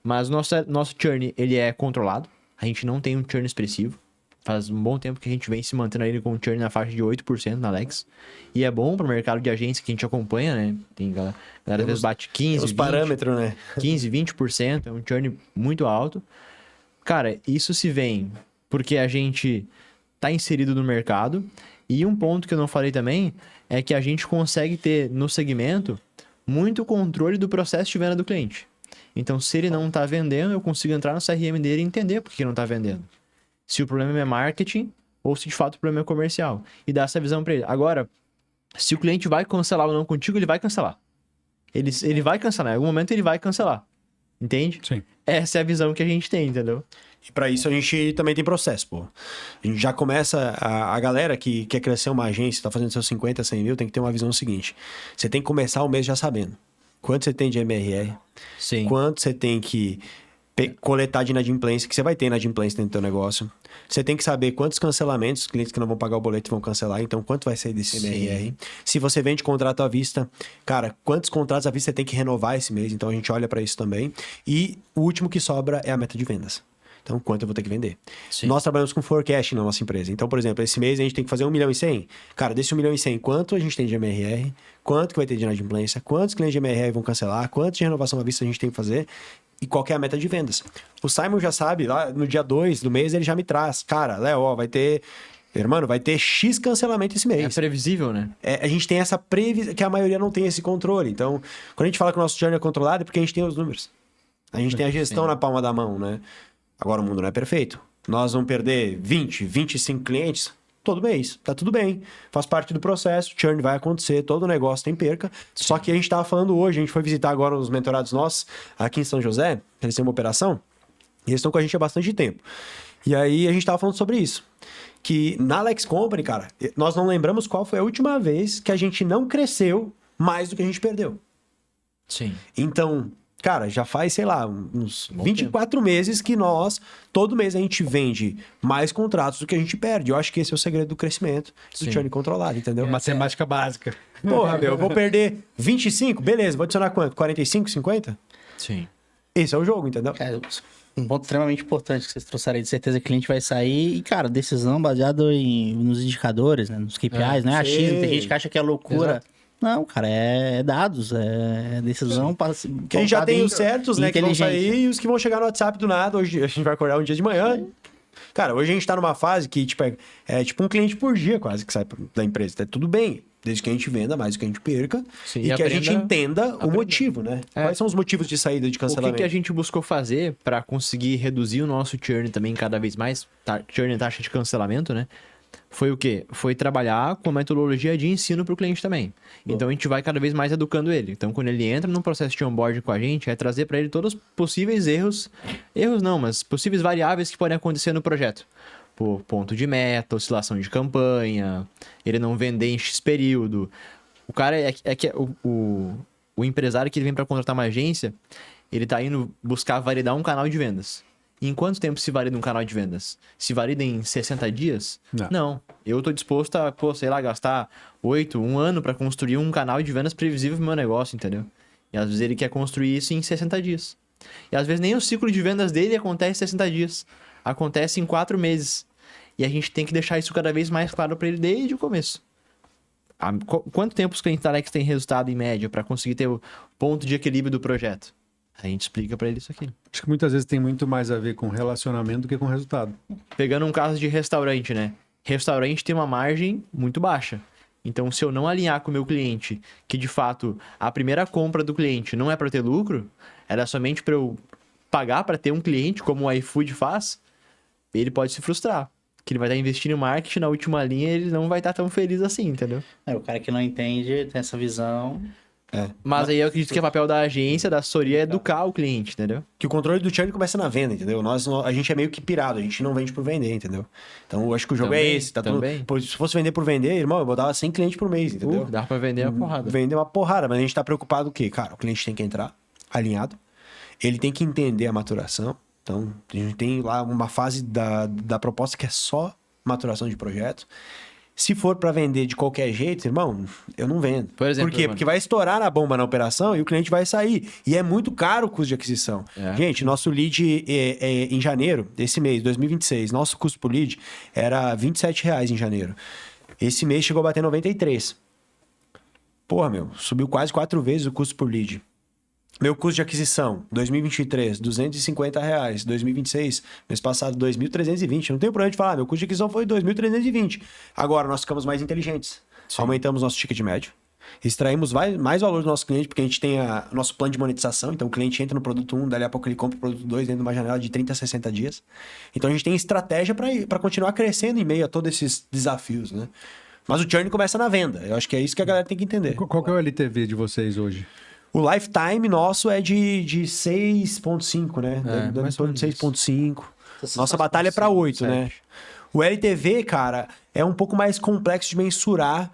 Mas nosso churn, ele é controlado. A gente não tem um churn expressivo. Faz um bom tempo que a gente vem se mantendo aí com um churn na faixa de 8% na Alex. E é bom para o mercado de agência que a gente acompanha, né? Tem galera às vezes bate 15%, os parâmetros, né? 15%, 20%. É um churn muito alto. Cara, isso se vem porque a gente tá inserido no mercado. E um ponto que eu não falei também é que a gente consegue ter no segmento muito controle do processo de venda do cliente. Então, se ele não está vendendo, eu consigo entrar no CRM dele e entender por que não está vendendo. Se o problema é marketing ou se de fato o problema é comercial. E dar essa visão para ele. Agora, se o cliente vai cancelar ou não contigo, ele vai cancelar. Ele vai cancelar. Em algum momento ele vai cancelar. Entende? Sim. Essa é a visão que a gente tem, entendeu? E para isso a gente também tem processo, pô. A gente já começa, a galera que quer crescer uma agência, tá fazendo seus 50, 100 mil, tem que ter uma visão seguinte. Você tem que começar o mês já sabendo quanto você tem de MRR, quanto você tem que coletar de inadimplência, que você vai ter inadimplência dentro do teu negócio. Você tem que saber quantos cancelamentos, os clientes que não vão pagar o boleto vão cancelar, então quanto vai sair desse MRR. Se você vende contrato à vista, cara, quantos contratos à vista você tem que renovar esse mês, então a gente olha para isso também. E o último que sobra é a meta de vendas. Então, quanto eu vou ter que vender? Sim. Nós trabalhamos com forecast na nossa empresa. Então, por exemplo, esse mês a gente tem que fazer 1 milhão e 100. Cara, desse 1 milhão e 100, quanto a gente tem de MRR? Quanto que vai ter de inadimplência? Quantos clientes de MRR vão cancelar? Quantos de renovação à vista a gente tem que fazer? E qual que é a meta de vendas? O Simon já sabe, lá no dia 2 do mês, ele já me traz. Cara, Léo, ó, vai ter... Irmão, vai ter X cancelamento esse mês. É previsível, né? A gente tem essa previsão, que a maioria não tem esse controle. Então, quando a gente fala que o nosso churn é controlado, é porque a gente tem os números. A gente tem a gestão na palma da mão, né? Agora, o mundo não é perfeito. Nós vamos perder 20, 25 clientes? todo mês. Tá tudo bem. Faz parte do processo, churn vai acontecer, todo negócio tem perca. Só que a gente tava falando hoje, a gente foi visitar agora os mentorados nossos aqui em São José, eles têm uma operação, e eles estão com a gente há bastante tempo. E aí a gente tava falando sobre isso. Que na Alex Company, cara, nós não lembramos qual foi a última vez que a gente não cresceu mais do que a gente perdeu. Sim. Então, cara, já faz, sei lá, uns 24 meses que todo mês a gente vende mais contratos do que a gente perde. Eu acho que esse é o segredo do crescimento, do churn controlado, entendeu? Matemática básica. Porra, meu, eu vou perder 25? Beleza, vou adicionar quanto? 45, 50? Sim. Esse é o jogo, entendeu? Cara, um ponto extremamente importante que vocês trouxeram aí, de certeza que o cliente vai sair. E, cara, decisão baseada nos indicadores, né? Nos KPIs, não é achismo. Tem gente que acha que é loucura. Exato. Não, cara, é dados, é decisão para Que a gente já tem os certos, né, que vão sair e os que vão chegar no WhatsApp do nada. Hoje a gente vai acordar um dia de manhã. Cara, hoje a gente tá numa fase que, tipo, é tipo um cliente por dia quase que sai da empresa. Tá tudo bem, desde que a gente venda mais do que a gente perca. Sim, e que a gente entenda o motivo, né? Quais são os motivos de saída de cancelamento? O que a gente buscou fazer para conseguir reduzir o nosso churn também cada vez mais, churn é taxa de cancelamento, né? Foi o quê? Foi trabalhar com a metodologia de ensino para o cliente também. Então, a gente vai cada vez mais educando ele. Então, quando ele entra num processo de onboarding com a gente, é trazer para ele todos os possíveis erros não, mas possíveis variáveis que podem acontecer no projeto. Por ponto de meta, oscilação de campanha, ele não vender em X período. O cara o empresário que ele vem para contratar uma agência, ele tá indo buscar validar um canal de vendas. Em quanto tempo se valida um canal de vendas? Se valida em 60 dias? Não. Eu tô disposto a, gastar 1 ano para construir um canal de vendas previsível pro meu negócio, entendeu? E às vezes ele quer construir isso em 60 dias. E às vezes nem o ciclo de vendas dele acontece em 60 dias. Acontece em 4 meses. E a gente tem que deixar isso cada vez mais claro para ele desde o começo. Quanto tempo os clientes da Alex têm resultado em média para conseguir ter o ponto de equilíbrio do projeto? A gente explica para ele isso aqui. Acho que muitas vezes tem muito mais a ver com relacionamento do que com resultado. Pegando um caso de restaurante, né? Restaurante tem uma margem muito baixa. Então, se eu não alinhar com o meu cliente, que de fato a primeira compra do cliente não é para ter lucro, ela é somente para eu pagar para ter um cliente, como o iFood faz, ele pode se frustrar. Que ele vai estar investindo em marketing, na última linha ele não vai estar tão feliz assim, entendeu? O cara que não entende, tem essa visão... Mas aí eu acredito que o papel da agência, da assessoria, é educar o cliente, entendeu? Que o controle do churn começa na venda, entendeu? A gente é meio que pirado, a gente não vende por vender, entendeu? Então eu acho que o jogo é esse. Se fosse vender por vender, irmão, eu botava 100 clientes por mês, entendeu? Dá pra vender uma porrada. Vender uma porrada, mas a gente tá preocupado o quê? Cara, o cliente tem que entrar alinhado, ele tem que entender a maturação. Então, a gente tem lá uma fase da proposta que é só maturação de projeto. Se for para vender de qualquer jeito, irmão, eu não vendo. Por exemplo, quê? Porque vai estourar a bomba na operação e o cliente vai sair. E é muito caro o custo de aquisição. Gente, nosso lead em janeiro, desse mês, 2026, nosso custo por lead era R$27 em janeiro. Esse mês chegou a bater 93. Porra, meu, subiu quase 4 vezes o custo por lead. Meu custo de aquisição, 2023, R$250. 2026, mês passado, 2.320. Não tem problema de falar, meu custo de aquisição foi 2.320. Agora, nós ficamos mais inteligentes. Sim. Aumentamos nosso ticket médio. Extraímos mais valor do nosso cliente, porque a gente tem nosso plano de monetização. Então, o cliente entra no produto 1, dali a pouco ele compra o produto 2 dentro de uma janela de 30 a 60 dias. Então, a gente tem estratégia para continuar crescendo em meio a todos esses desafios, né? Mas o churn começa na venda. Eu acho que é isso que a galera tem que entender. Qual que é o LTV de vocês hoje? O lifetime nosso é de 6.5, né? Dando em torno de 6.5. Nossa batalha é para 8, né? O LTV, cara, é um pouco mais complexo de mensurar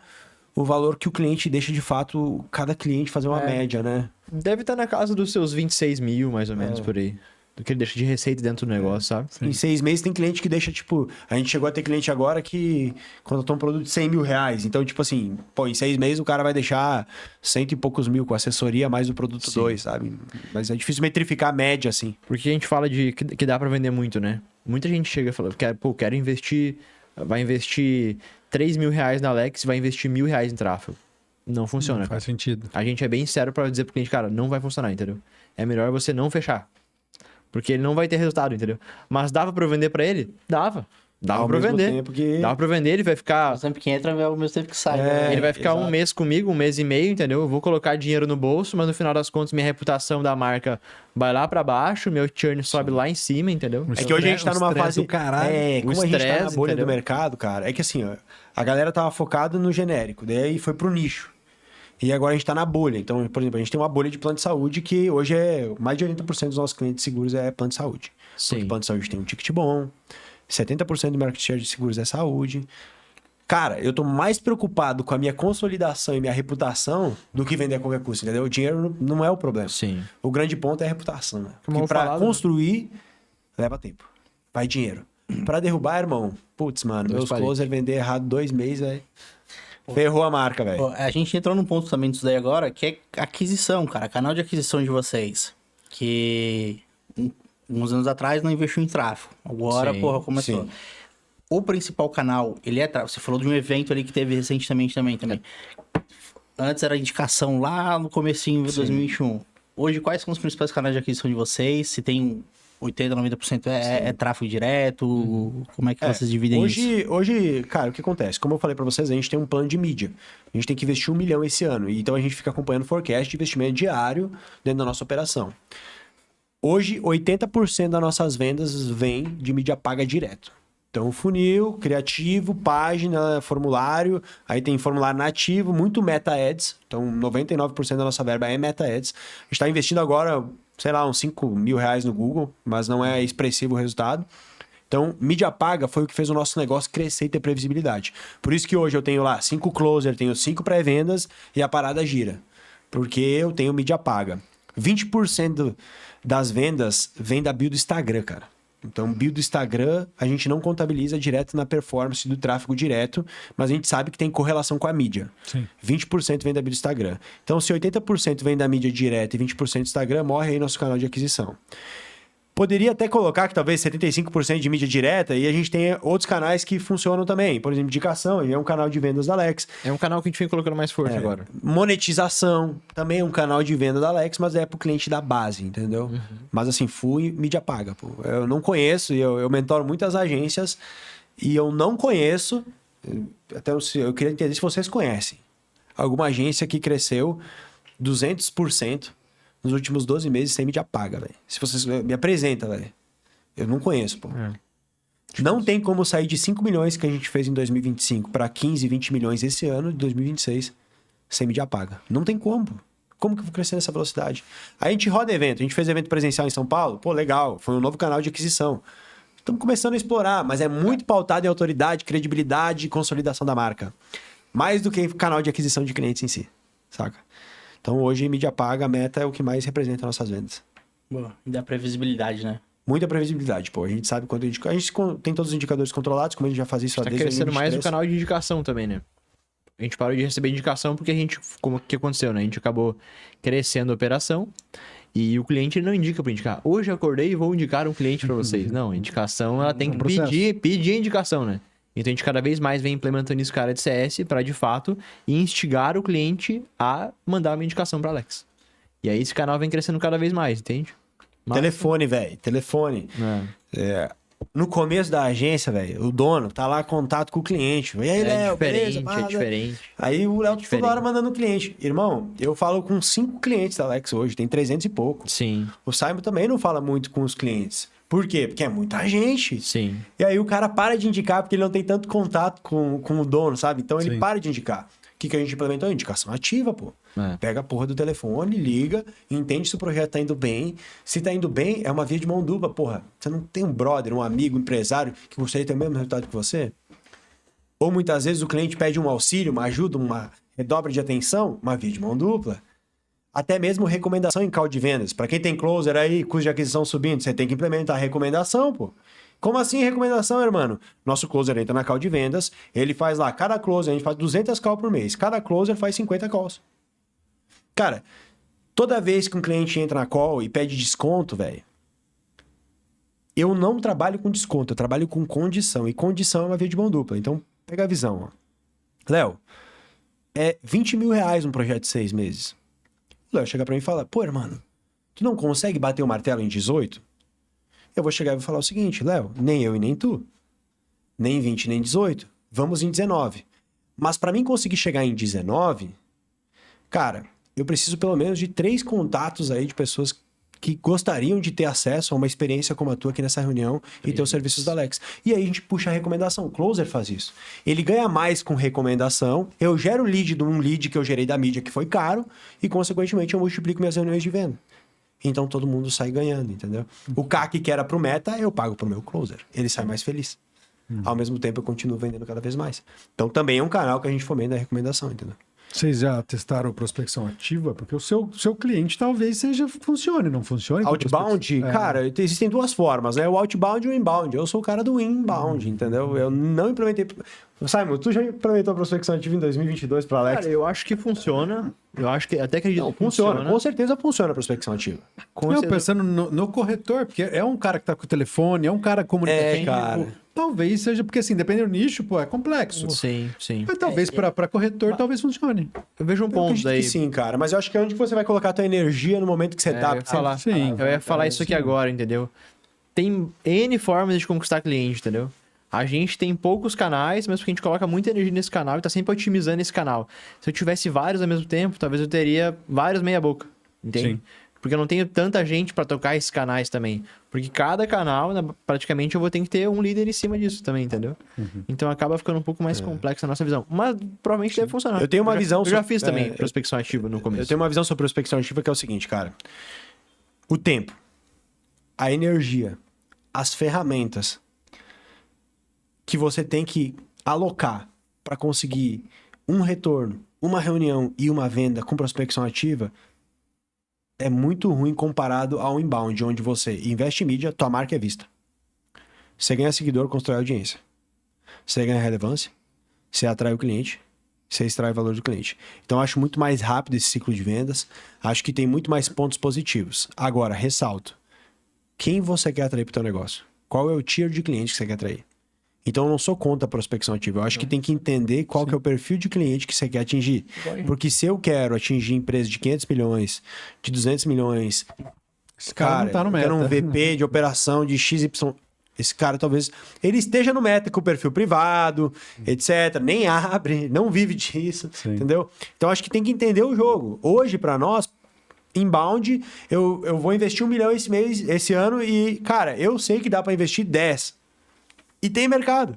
o valor que o cliente deixa de fato, cada cliente fazer uma média, né? Deve estar na casa dos seus 26 mil, mais ou menos, por aí. Do que ele deixa de receita dentro do negócio, sabe? Sim. Em 6 meses tem cliente que deixa, tipo... A gente chegou a ter cliente agora que contratou um produto de 100 mil reais. Então, tipo assim, em 6 meses o cara vai deixar 100 e poucos mil com assessoria mais o produto 2, sabe? Mas é difícil metrificar a média, assim. Porque a gente fala de que dá pra vender muito, né? Muita gente chega e fala, quero investir... Vai investir 3 mil reais na Alex e vai investir R$1.000 em tráfego. Não funciona. Não faz sentido. A gente é bem sério pra dizer pro cliente, cara, não vai funcionar, entendeu? É melhor você não fechar. Porque ele não vai ter resultado, entendeu? Mas dava pra eu vender pra ele? Dava. Dava Ao pra mesmo vender. tempo que- Dava pra vender, ele vai ficar... Sempre que entra é o mesmo tempo que sai. né? Ele vai ficar exato. um mês comigo, um mês e meio, entendeu? Eu vou colocar dinheiro no bolso, mas no final das contas minha reputação da marca vai lá pra baixo, meu churn sobe lá em cima, entendeu? É que hoje a gente tá numa estresse fase do caralho. como O a gente tá na estresse, bolha entendeu? do mercado, cara, é que assim, ó, a galera tava focada no genérico, daí foi pro nicho. E agora a gente tá na bolha. Então, por exemplo, a gente tem uma bolha de plano de saúde que hoje é mais de 80% dos nossos clientes seguros é plano de saúde. Sim. Porque plano de saúde tem um ticket bom, 70% do market share de seguros é saúde. Cara, eu tô mais preocupado com a minha consolidação e minha reputação do que vender a qualquer custo, entendeu? O dinheiro não é o problema. Sim. O grande ponto é a reputação, né? Como Porque eu pra falava, né? construir, leva tempo. Vai dinheiro. Pra derrubar, irmão, putz, mano, Dois meus palitos. closer vender errado 2 meses, velho. Ferrou a marca, velho. Pô, a gente entrou num ponto também disso daí agora, que é aquisição, cara. Canal de aquisição de vocês. Que uns anos atrás não investiu em tráfego. Agora, Sim, porra, começou. sim. O principal canal, ele é tráfego. Você falou de um evento ali que teve recentemente também. Antes era indicação lá no comecinho de 2021. Hoje, quais são os principais canais de aquisição de vocês? Se tem 80%, 90% é tráfego direto? Como é que vocês dividem isso? Hoje, cara, o que acontece? Como eu falei pra vocês, a gente tem um plano de mídia. A gente tem que investir 1 milhão esse ano. Então a gente fica acompanhando o forecast de investimento diário dentro da nossa operação. Hoje, 80% das nossas vendas vem de mídia paga direto. Então, funil, criativo, página, formulário. Aí tem formulário nativo, muito meta ads. Então, 99% da nossa verba é meta ads. A gente está investindo agora, sei lá, uns 5 mil reais no Google, mas não é expressivo o resultado. Então, mídia paga foi o que fez o nosso negócio crescer e ter previsibilidade. Por isso que hoje eu tenho lá 5 closer, tenho 5 pré-vendas e a parada gira. Porque eu tenho mídia paga. 20% das vendas vem da bio do Instagram, cara. Então, bio do Instagram, a gente não contabiliza direto na performance do tráfego direto, mas a gente sabe que tem correlação com a mídia. Sim. 20% vem da bio do Instagram. Então, se 80% vem da mídia direta e 20% do Instagram, morre aí nosso canal de aquisição. Poderia até colocar que talvez 75% de mídia direta e a gente tem outros canais que funcionam também. Por exemplo, indicação, é um canal de vendas da Alex. É um canal que a gente vem colocando mais força agora. Monetização, também é um canal de venda da Alex, mas é pro cliente da base, entendeu? Mas assim, fui mídia paga, pô. Eu não conheço, eu mentoro muitas agências e eu não conheço, até eu queria entender se vocês conhecem, alguma agência que cresceu 200% nos últimos 12 meses sem mídia paga, velho. Se vocês me apresenta, velho. Eu não conheço, pô. Não tem como sair de 5 milhões que a gente fez em 2025 para 15, 20 milhões esse ano de 2026 sem mídia paga. Não tem como. Pô. Como que eu vou crescer nessa velocidade? Aí a gente roda evento. A gente fez evento presencial em São Paulo. Pô, legal. Foi um novo canal de aquisição. Estamos começando a explorar, mas é muito pautado em autoridade, credibilidade e consolidação da marca. Mais do que canal de aquisição de clientes em si. Saca? Então hoje, mídia paga, a meta é o que mais representa nossas vendas. Boa, dá previsibilidade, né? Muita previsibilidade, pô. A gente sabe quando a gente tem todos os indicadores controlados, como a gente já faz isso há Tá desde crescendo mais o 2023. canal de indicação também, né? A gente parou de receber indicação porque a gente... Como que aconteceu, né? A gente acabou crescendo a operação e o cliente não indica para indicar. Hoje eu acordei e vou indicar um cliente para vocês. Não, a indicação, ela tem que pedir a indicação, né? Então a gente cada vez mais vem implementando isso cara de CS para de fato instigar o cliente a mandar uma indicação para Alex. E aí esse canal vem crescendo cada vez mais, entende? Mas- Telefone, velho. Telefone. No começo da agência, velho, o dono tá lá em contato com o cliente. E aí, Léo, beleza? é diferente. Aí o Léo diferente. toda hora mandando o cliente. Irmão, eu falo com 5 clientes da Alex hoje, tem 300 e pouco. Sim, O Simon também não fala muito com os clientes. Por quê? Porque é muita gente. sim. E aí o cara para de indicar porque ele não tem tanto contato com o dono, sabe? Então ele Sim. para de indicar. O que a gente implementou? Indicação ativa, pô. É. Pega a porra do telefone, liga, entende se o projeto tá indo bem. Se tá indo bem, é uma via de mão dupla, porra. Você não tem um brother, um amigo, um empresário que gostaria de ter o mesmo resultado que você? Ou muitas vezes o cliente pede um auxílio, uma ajuda, uma redobra de atenção, uma via de mão dupla. Até mesmo recomendação em call de vendas. Para quem tem closer aí, custo de aquisição subindo, você tem que implementar a recomendação, pô. Como assim recomendação, irmão? Nosso closer entra na call de vendas, ele faz lá, cada closer, a gente faz 200 calls por mês. Cada closer faz 50 calls. Cara, toda vez que um cliente entra na call e pede desconto, velho, eu não trabalho com desconto, eu trabalho com condição. E condição é uma via de mão dupla. Então, pega a visão, ó. Léo, é 20 mil reais um projeto de 6 meses. O Léo chega pra mim e fala, pô, irmão, tu não consegue bater o martelo em 18? Eu vou chegar e vou falar o seguinte, Léo, nem eu e nem tu. nem 20, nem 18. Vamos em 19. Mas para mim conseguir chegar em 19, cara, eu preciso pelo menos de 3 contatos aí de pessoas que gostariam de ter acesso a uma experiência como a tua aqui nessa reunião e ter os serviços da Alex. E aí a gente puxa a recomendação. O Closer faz isso. Ele ganha mais com recomendação, eu gero lead de um lead que eu gerei da mídia que foi caro e, consequentemente, eu multiplico minhas reuniões de venda. Então todo mundo sai ganhando, entendeu? O CAC que era pro Meta, eu pago pro meu Closer. Ele sai mais feliz. Ao mesmo tempo, eu continuo vendendo cada vez mais. Então também é um canal que a gente fomenta a recomendação, entendeu? Vocês já testaram prospecção ativa? Porque o seu cliente talvez funcione, não funcione? Outbound, cara, existem 2 formas, né? O outbound e o inbound. Eu sou o cara do inbound, entendeu? Eu não implementei... Simon, tu já implementou a prospecção ativa em 2022 para Alex? Cara, eu acho que funciona. Eu acho que até acredito que funciona. Com certeza funciona a prospecção ativa. Pensando no corretor, porque é um cara que tá com o telefone, é um cara comunicativo. Cara. Talvez seja, porque assim, dependendo do nicho, pô, é complexo. Sim. Mas talvez para corretor, talvez funcione. Eu vejo um ponto daí. Que sim, cara. Mas eu acho que é onde você vai colocar a tua energia no momento que você tá. Eu ia falar, Sim. eu ia falar isso aqui agora, entendeu? Tem N formas de conquistar cliente, entendeu? A gente tem poucos canais, mas porque a gente coloca muita energia nesse canal e tá sempre otimizando esse canal. Se eu tivesse vários ao mesmo tempo, talvez eu teria vários meia boca, entende? Sim. Porque eu não tenho tanta gente pra tocar esses canais também. Porque cada canal, praticamente, eu vou ter que ter um líder em cima disso também, entendeu? Então acaba ficando um pouco mais complexo a nossa visão. Mas provavelmente deve funcionar. Eu tenho uma visão... Eu já fiz também prospecção ativa no começo. Eu tenho uma visão sobre prospecção ativa que é o seguinte, cara. O tempo, a energia, as ferramentas que você tem que alocar para conseguir um retorno, uma reunião e uma venda com prospecção ativa é muito ruim comparado ao inbound, onde você investe em mídia, tua marca é vista. Você ganha seguidor, constrói audiência. Você ganha relevância, você atrai o cliente, você extrai o valor do cliente. Então, eu acho muito mais rápido esse ciclo de vendas. Acho que tem muito mais pontos positivos. Agora, ressalto. Quem você quer atrair para o teu negócio? Qual é o tier de cliente que você quer atrair? Então, eu não sou contra a prospecção ativa. Eu acho que tem que entender qual que é o perfil de cliente que você quer atingir. Porque se eu quero atingir empresas de 500 milhões, de 200 milhões... Esse cara não tá no eu meta. quero um VP de operação de XY... Esse cara talvez... Ele esteja no meta com o perfil privado, etc. Nem abre, não vive disso, entendeu? Então, acho que tem que entender o jogo. Hoje, para nós... Inbound, eu vou investir 1 milhão esse ano e, cara, eu sei que dá para investir 10. E tem mercado.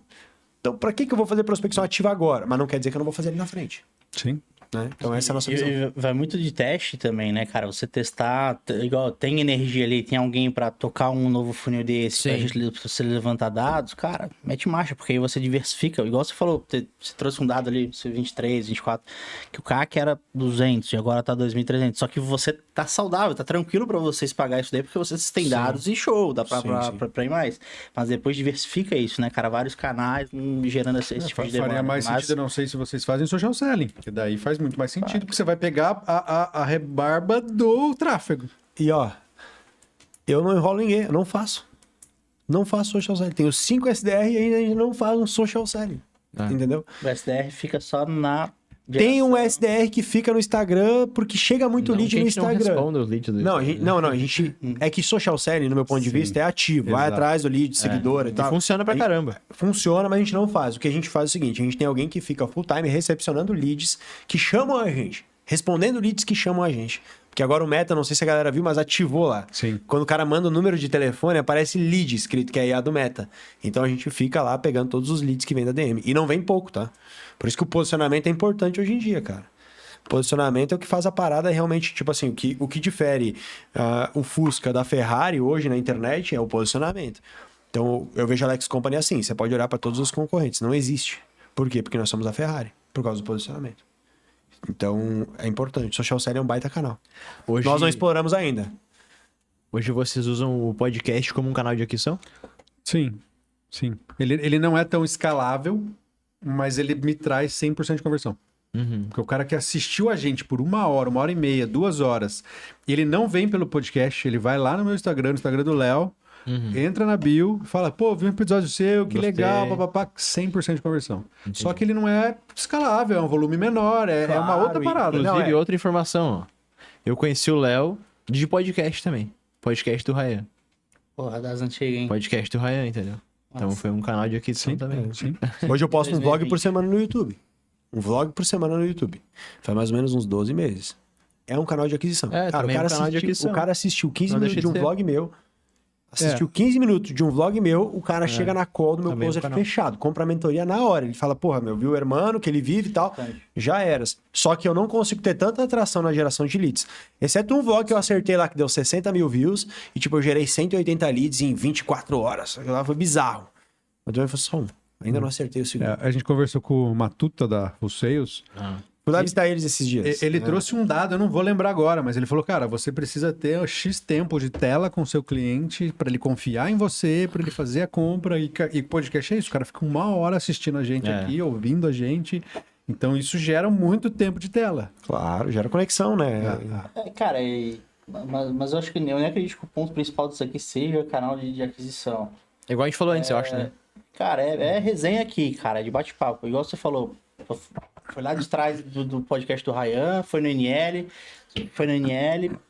Então, para que eu vou fazer prospecção ativa agora? Mas não quer dizer que eu não vou fazer ali na frente. Sim. Né? Então, essa é a nossa visão. E vai muito de teste também, né, cara? Você testar, igual tem energia ali, tem alguém pra tocar um novo funil desse, pra você levantar dados, cara, mete marcha, porque aí você diversifica. Igual você falou, você trouxe um dado ali, 23, 24, que o CAC era 200 e agora tá 2.300. Só que você tá saudável, tá tranquilo pra vocês pagar isso daí, porque vocês têm dados e show, dá pra ir mais. Mas depois diversifica isso, né, cara? Vários canais gerando esse tipo de demanda. Faria mais sentido, eu não sei se vocês fazem social selling, que daí faz muito mais sentido, porque você vai pegar a rebarba do tráfego. E ó, eu não enrolo ninguém, eu não faço. Não faço social selling. Tenho 5 SDR e ainda a gente não faz um social selling. Entendeu? O SDR fica só na... Tem um SDR que fica no Instagram porque chega muito lead no Instagram. Não responde os leads do Não, a gente... É que social selling, no meu ponto de vista, é ativo. Vai atrás do lead, seguidor e tal. Funciona pra caramba. Funciona, mas a gente não faz. O que a gente faz é o seguinte, a gente tem alguém que fica full time recepcionando leads que chamam a gente. Respondendo leads que chamam a gente. Porque agora o Meta, não sei se a galera viu, mas ativou lá. Sim. Quando o cara manda o número de telefone, aparece lead escrito, que é a IA do Meta. Então a gente fica lá pegando todos os leads que vem da DM. E não vem pouco, tá? Por isso que o posicionamento é importante hoje em dia, cara. Posicionamento é o que faz a parada realmente, tipo assim, o que difere o Fusca da Ferrari hoje na internet é o posicionamento. Então eu vejo a Alex Company assim, você pode olhar para todos os concorrentes, não existe. Por quê? Porque nós somos a Ferrari, por causa do posicionamento. Então é importante. Social Selling é um baita canal. Hoje... Nós não exploramos ainda. Hoje vocês usam o podcast como um canal de aquisição? Sim. Ele não é tão escalável, mas ele me traz 100% de conversão. Porque o cara que assistiu a gente por 1 hora, 1h30, 2 horas, ele não vem pelo podcast, ele vai lá no meu Instagram, no Instagram do Léo, entra na bio, fala, pô, vi um episódio seu, que Gostei. legal, papapá, 100% de conversão. Entendi. Só que ele não é escalável, é um volume menor, é uma outra parada. Inclusive, outra informação, ó. Eu conheci o Léo de podcast também. Podcast do Ryan. Porra, das antigas, hein? Podcast do Ryan, entendeu? Então foi um canal de aquisição também. Sim. Hoje eu posto um vlog 2020. por semana no YouTube. Um vlog por semana no YouTube. Faz mais ou menos uns 12 meses. É um canal de aquisição. É, também é um canal de aquisição. O cara assistiu 15 Não minutos deixa de um de ser. vlog meu. Assistiu 15 minutos de um vlog meu, o cara chega na call do meu Também é um closer canal. fechado. Compra a mentoria na hora. Ele fala, porra, meu, viu o hermano, que ele vive e tal. Já eras. Só que eu não consigo ter tanta atração na geração de leads. Exceto um vlog que eu acertei lá, que deu 60 mil views. E, tipo, eu gerei 180 leads em 24 horas. Aquilo lá foi bizarro. Mas também foi só um. Ainda não acertei o segundo. A gente conversou com o Matuta da Full Sales. Fui lá visitar eles esses dias. Ele trouxe um dado, eu não vou lembrar agora, mas ele falou, cara, você precisa ter X tempo de tela com o seu cliente para ele confiar em você, para ele fazer a compra. E podcast é isso, o cara fica 1 hora assistindo a gente aqui, ouvindo a gente. Então isso gera muito tempo de tela. Claro, gera conexão, né? Cara, mas eu acho que eu nem acredito que o ponto principal disso aqui seja o canal de aquisição. É igual a gente falou antes, eu acho, né? Cara, é resenha aqui, cara, de bate-papo. Igual você falou, foi lá de trás do podcast do Ryan, foi no NL.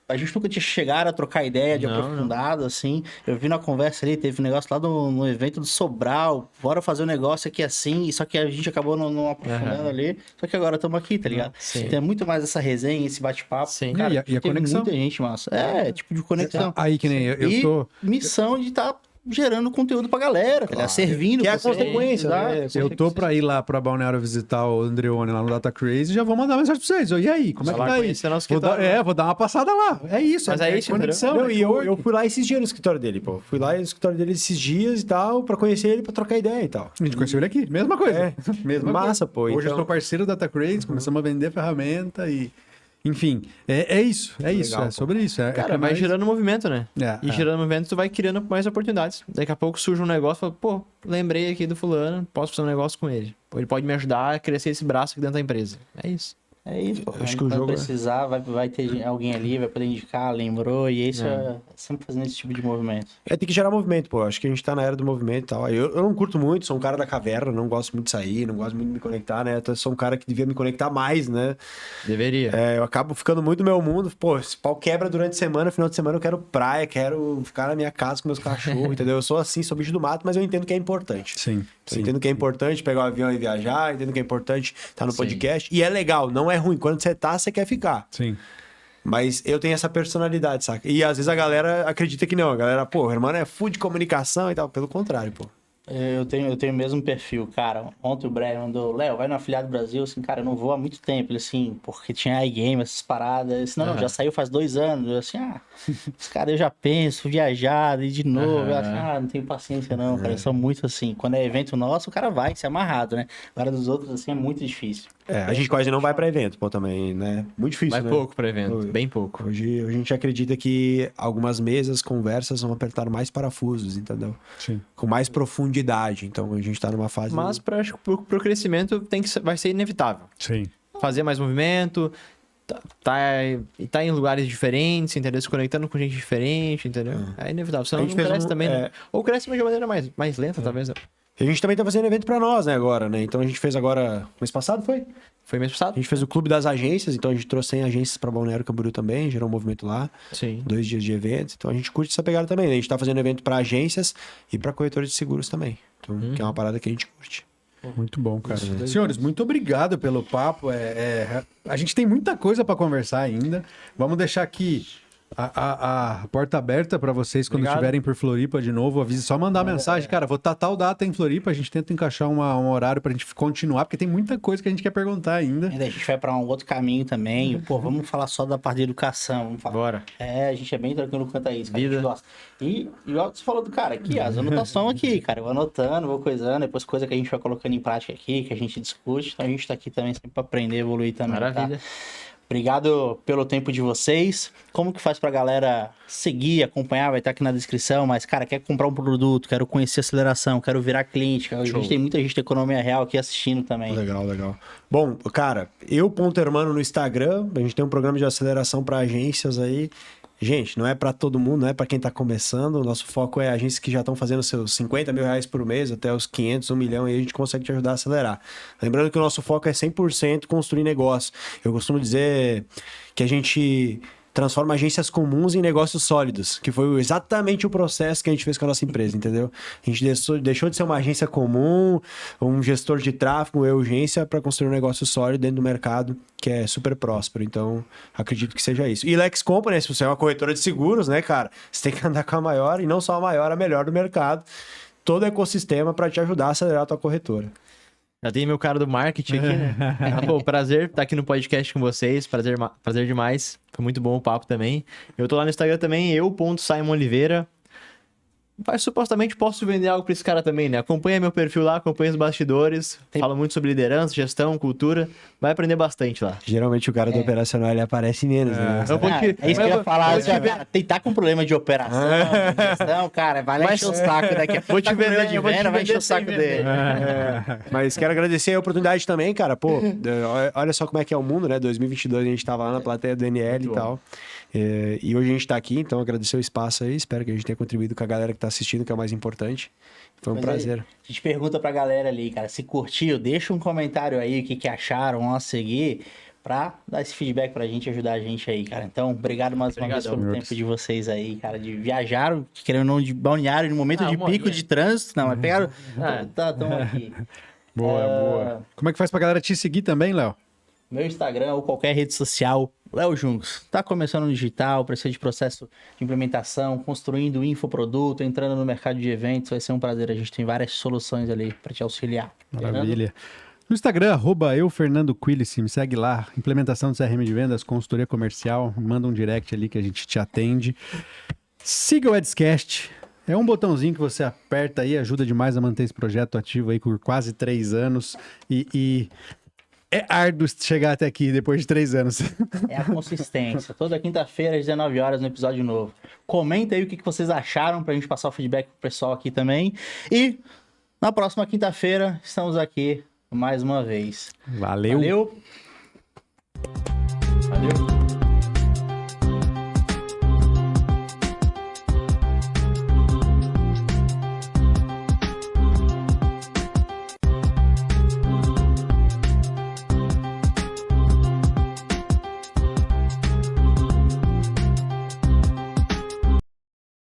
A gente nunca tinha chegado a trocar ideia de aprofundado, assim. Eu vi na conversa ali, teve um negócio lá no evento do Sobral. Bora fazer um negócio aqui assim, só que a gente acabou não aprofundando ali. Só que agora estamos aqui, tá ligado? Sim. Tem muito mais essa resenha, esse bate-papo. Sim. Cara, E a tem conexão. muita gente, massa. Tipo de conexão. Aí que nem eu e tô... missão de estar gerando conteúdo pra galera, tá ligado? Servindo. Que é a você, consequência, exato. né? Eu tô pra ir lá pra Balneário visitar o Andreone lá no Data Crazy e já vou mandar mensagem pra vocês. E aí, como é que Vai lá tá aí? conhecer nosso Vou dar, escritório. vou dar uma passada lá. É isso, Mas é isso, conexão. Não, e eu network. fui lá esses dias no escritório dele, pô. Fui lá no escritório dele esses dias e tal, pra conhecer ele, pra trocar ideia e tal. A gente conheceu ele aqui, mesma coisa. É. Mesma Massa, coisa. pô, Hoje eu então- sou parceiro da Data Crazy, começamos a vender ferramenta e... Enfim, é isso, Legal, é pô. sobre isso. Cara, vai gerando movimento, né? E É. gerando movimento, tu vai criando mais oportunidades. Daqui a pouco surge um negócio, fala, pô, lembrei aqui do fulano, posso fazer um negócio com ele. Pô, ele pode me ajudar a crescer esse braço aqui dentro da empresa. É isso. É isso, pô. Acho que Quando o jogo é- precisar, vai ter alguém ali, vai poder indicar, lembrou, e isso é sempre fazendo esse tipo de movimento. Tem que gerar movimento, pô. Acho que a gente tá na era do movimento e tal. Eu não curto muito, sou um cara da caverna, não gosto muito de sair, não gosto muito de me conectar, né? Eu sou um cara que devia me conectar mais, né? Deveria. Eu acabo ficando muito no meu mundo. Pô, esse pau quebra durante a semana, final de semana eu quero praia, quero ficar na minha casa com meus cachorros, entendeu? Eu sou assim, sou bicho do mato, mas eu entendo que é importante. Sim, Eu entendo que é importante pegar o avião e viajar, entendo que é importante estar no podcast. E é legal, não é ruim. Quando você tá, você quer ficar. sim. Mas eu tenho essa personalidade, saca? E às vezes a galera acredita que não. A galera, pô, o irmão é full de comunicação e tal. Pelo contrário, pô. Eu tenho o mesmo perfil, cara. Ontem o Brian mandou, Léo, vai no Afiliado Brasil, assim, cara, eu não vou há muito tempo, ele assim, porque tinha iGame, essas paradas. Eu disse, não, já saiu faz 2 anos. Eu assim, os caras eu já penso, viajar, e de novo. Eu assim, não tenho paciência não, cara, eu sou muito assim. Quando é evento nosso, o cara vai, se amarrado, né? Agora dos outros, assim, é muito difícil. A gente quase não vai pra evento, pô, também, né? Muito difícil, Vai né? pouco pra evento, Oi. bem pouco. Hoje a gente acredita que algumas mesas, conversas vão apertar mais parafusos, entendeu? Sim. Com mais profundidade. Então a gente tá numa fase... Mas acho que pro crescimento vai ser inevitável. Sim. Fazer mais movimento, tá em lugares diferentes, entendeu? Se conectando com gente diferente, entendeu? É inevitável. Senão A gente não fez cresce um- também, é. né? Ou cresce mas de maneira mais lenta, talvez. A gente também tá fazendo evento pra nós, né, agora, né? Então a gente fez agora... Mês passado, foi? Foi mês A passado? gente fez o Clube das Agências, então a gente trouxe 100 agências pra Balneário Camboriú também, gerou um movimento lá. Sim. 2 dias de evento. Então a gente curte essa pegada também, né? A gente tá fazendo evento pra agências e pra corretores de seguros também. Então, que é uma parada que a gente curte. Muito bom, cara. Senhores, muito obrigado pelo papo. A gente tem muita coisa para conversar ainda. Vamos deixar aqui a porta aberta para vocês quando Obrigado. estiverem por Floripa de novo. Avise, só mandar mensagem. Cara, vou estar tal data em Floripa. A gente tenta encaixar um horário para a gente continuar, porque tem muita coisa que a gente quer perguntar ainda. Ainda a gente vai pra um outro caminho também. Pô, vamos falar só da parte de educação. Vamos falar. Bora. A gente é bem tranquilo quanto a isso, cara. A Vida. gente gosta. E igual você falou do cara aqui, as anotações aqui, cara. Eu vou anotando, vou coisando, depois coisa que a gente vai colocando em prática aqui, que a gente discute. Então a gente tá aqui também sempre pra aprender, evoluir também. Maravilha. Tá? Obrigado pelo tempo de vocês. Como que faz pra galera seguir, acompanhar? Vai estar aqui na descrição, mas, cara, quer comprar um produto, quero conhecer aceleração, quero virar cliente. A gente tem muita gente da economia real aqui assistindo também. Legal, legal. Bom, cara, eu.hermano no Instagram, a gente tem um programa de aceleração para agências aí. Gente, não é para todo mundo, não é para quem tá começando. O nosso foco é agências que já estão fazendo seus 50 mil reais por mês, até os 500, 1 milhão, e a gente consegue te ajudar a acelerar. Lembrando que o nosso foco é 100% construir negócio. Eu costumo dizer que a gente transforma agências comuns em negócios sólidos, que foi exatamente o processo que a gente fez com a nossa empresa, entendeu? A gente deixou de ser uma agência comum, um gestor de tráfego, uma urgência, para construir um negócio sólido dentro do mercado, que é super próspero. Então, acredito que seja isso. E Lex Company, se você é uma corretora de seguros, né, cara? Você tem que andar com a maior, e não só a maior, a melhor do mercado. Todo o ecossistema para te ajudar a acelerar a tua corretora. Já tem meu cara do marketing aqui, né? Pô, prazer estar aqui no podcast com vocês. Prazer demais. Foi muito bom o papo também. Eu tô lá no Instagram também, eu.SimonOliveira. Mas supostamente posso vender algo pra esse cara também, né? Acompanha meu perfil lá, acompanha os bastidores. Fala muito sobre liderança, gestão, cultura. Vai aprender bastante lá. Geralmente o cara do operacional, ele aparece menos, né? É isso que eu ia falar. Cara, tá com problema de operação, de gestão, cara, vai lá encher o saco daqui a pouco. Vou te vender de venda, vai encher o saco dele. Mas quero agradecer a oportunidade também, cara. Pô, olha só como é que é o mundo, né? 2022 a gente tava lá na plateia do NL e tal. E hoje a gente tá aqui, então agradecer o espaço aí. Espero que a gente tenha contribuído com a galera que tá assistindo, que é o mais importante. Foi um prazer. A gente pergunta pra galera ali, cara, se curtiu, deixa um comentário aí, o que acharam, vamos seguir, pra dar esse feedback pra gente, ajudar a gente aí, cara. Então, obrigado mais uma vez pelo tempo de vocês aí, cara, de viajaram, querendo ou não, de Balneário, no momento de pico de trânsito, não, mas pegaram, estão aqui. Boa. Como é que faz pra galera te seguir também, Léo? Meu Instagram ou qualquer rede social, Léo Jungos. Tá começando no digital, precisa de processo de implementação, construindo infoproduto, entrando no mercado de eventos, vai ser um prazer. A gente tem várias soluções ali para te auxiliar. Maravilha. No Instagram, @eufernandoquilice, me segue lá. Implementação de CRM de vendas, consultoria comercial, manda um direct ali que a gente te atende. Siga o Edscast. É um botãozinho que você aperta aí, ajuda demais a manter esse projeto ativo aí por quase 3 anos. E é árduo chegar até aqui depois de 3 anos. É a consistência. Toda quinta-feira, às 19 horas, no episódio novo. Comenta aí o que vocês acharam pra gente passar o feedback pro pessoal aqui também. E na próxima quinta-feira, estamos aqui mais uma vez. Valeu. Valeu.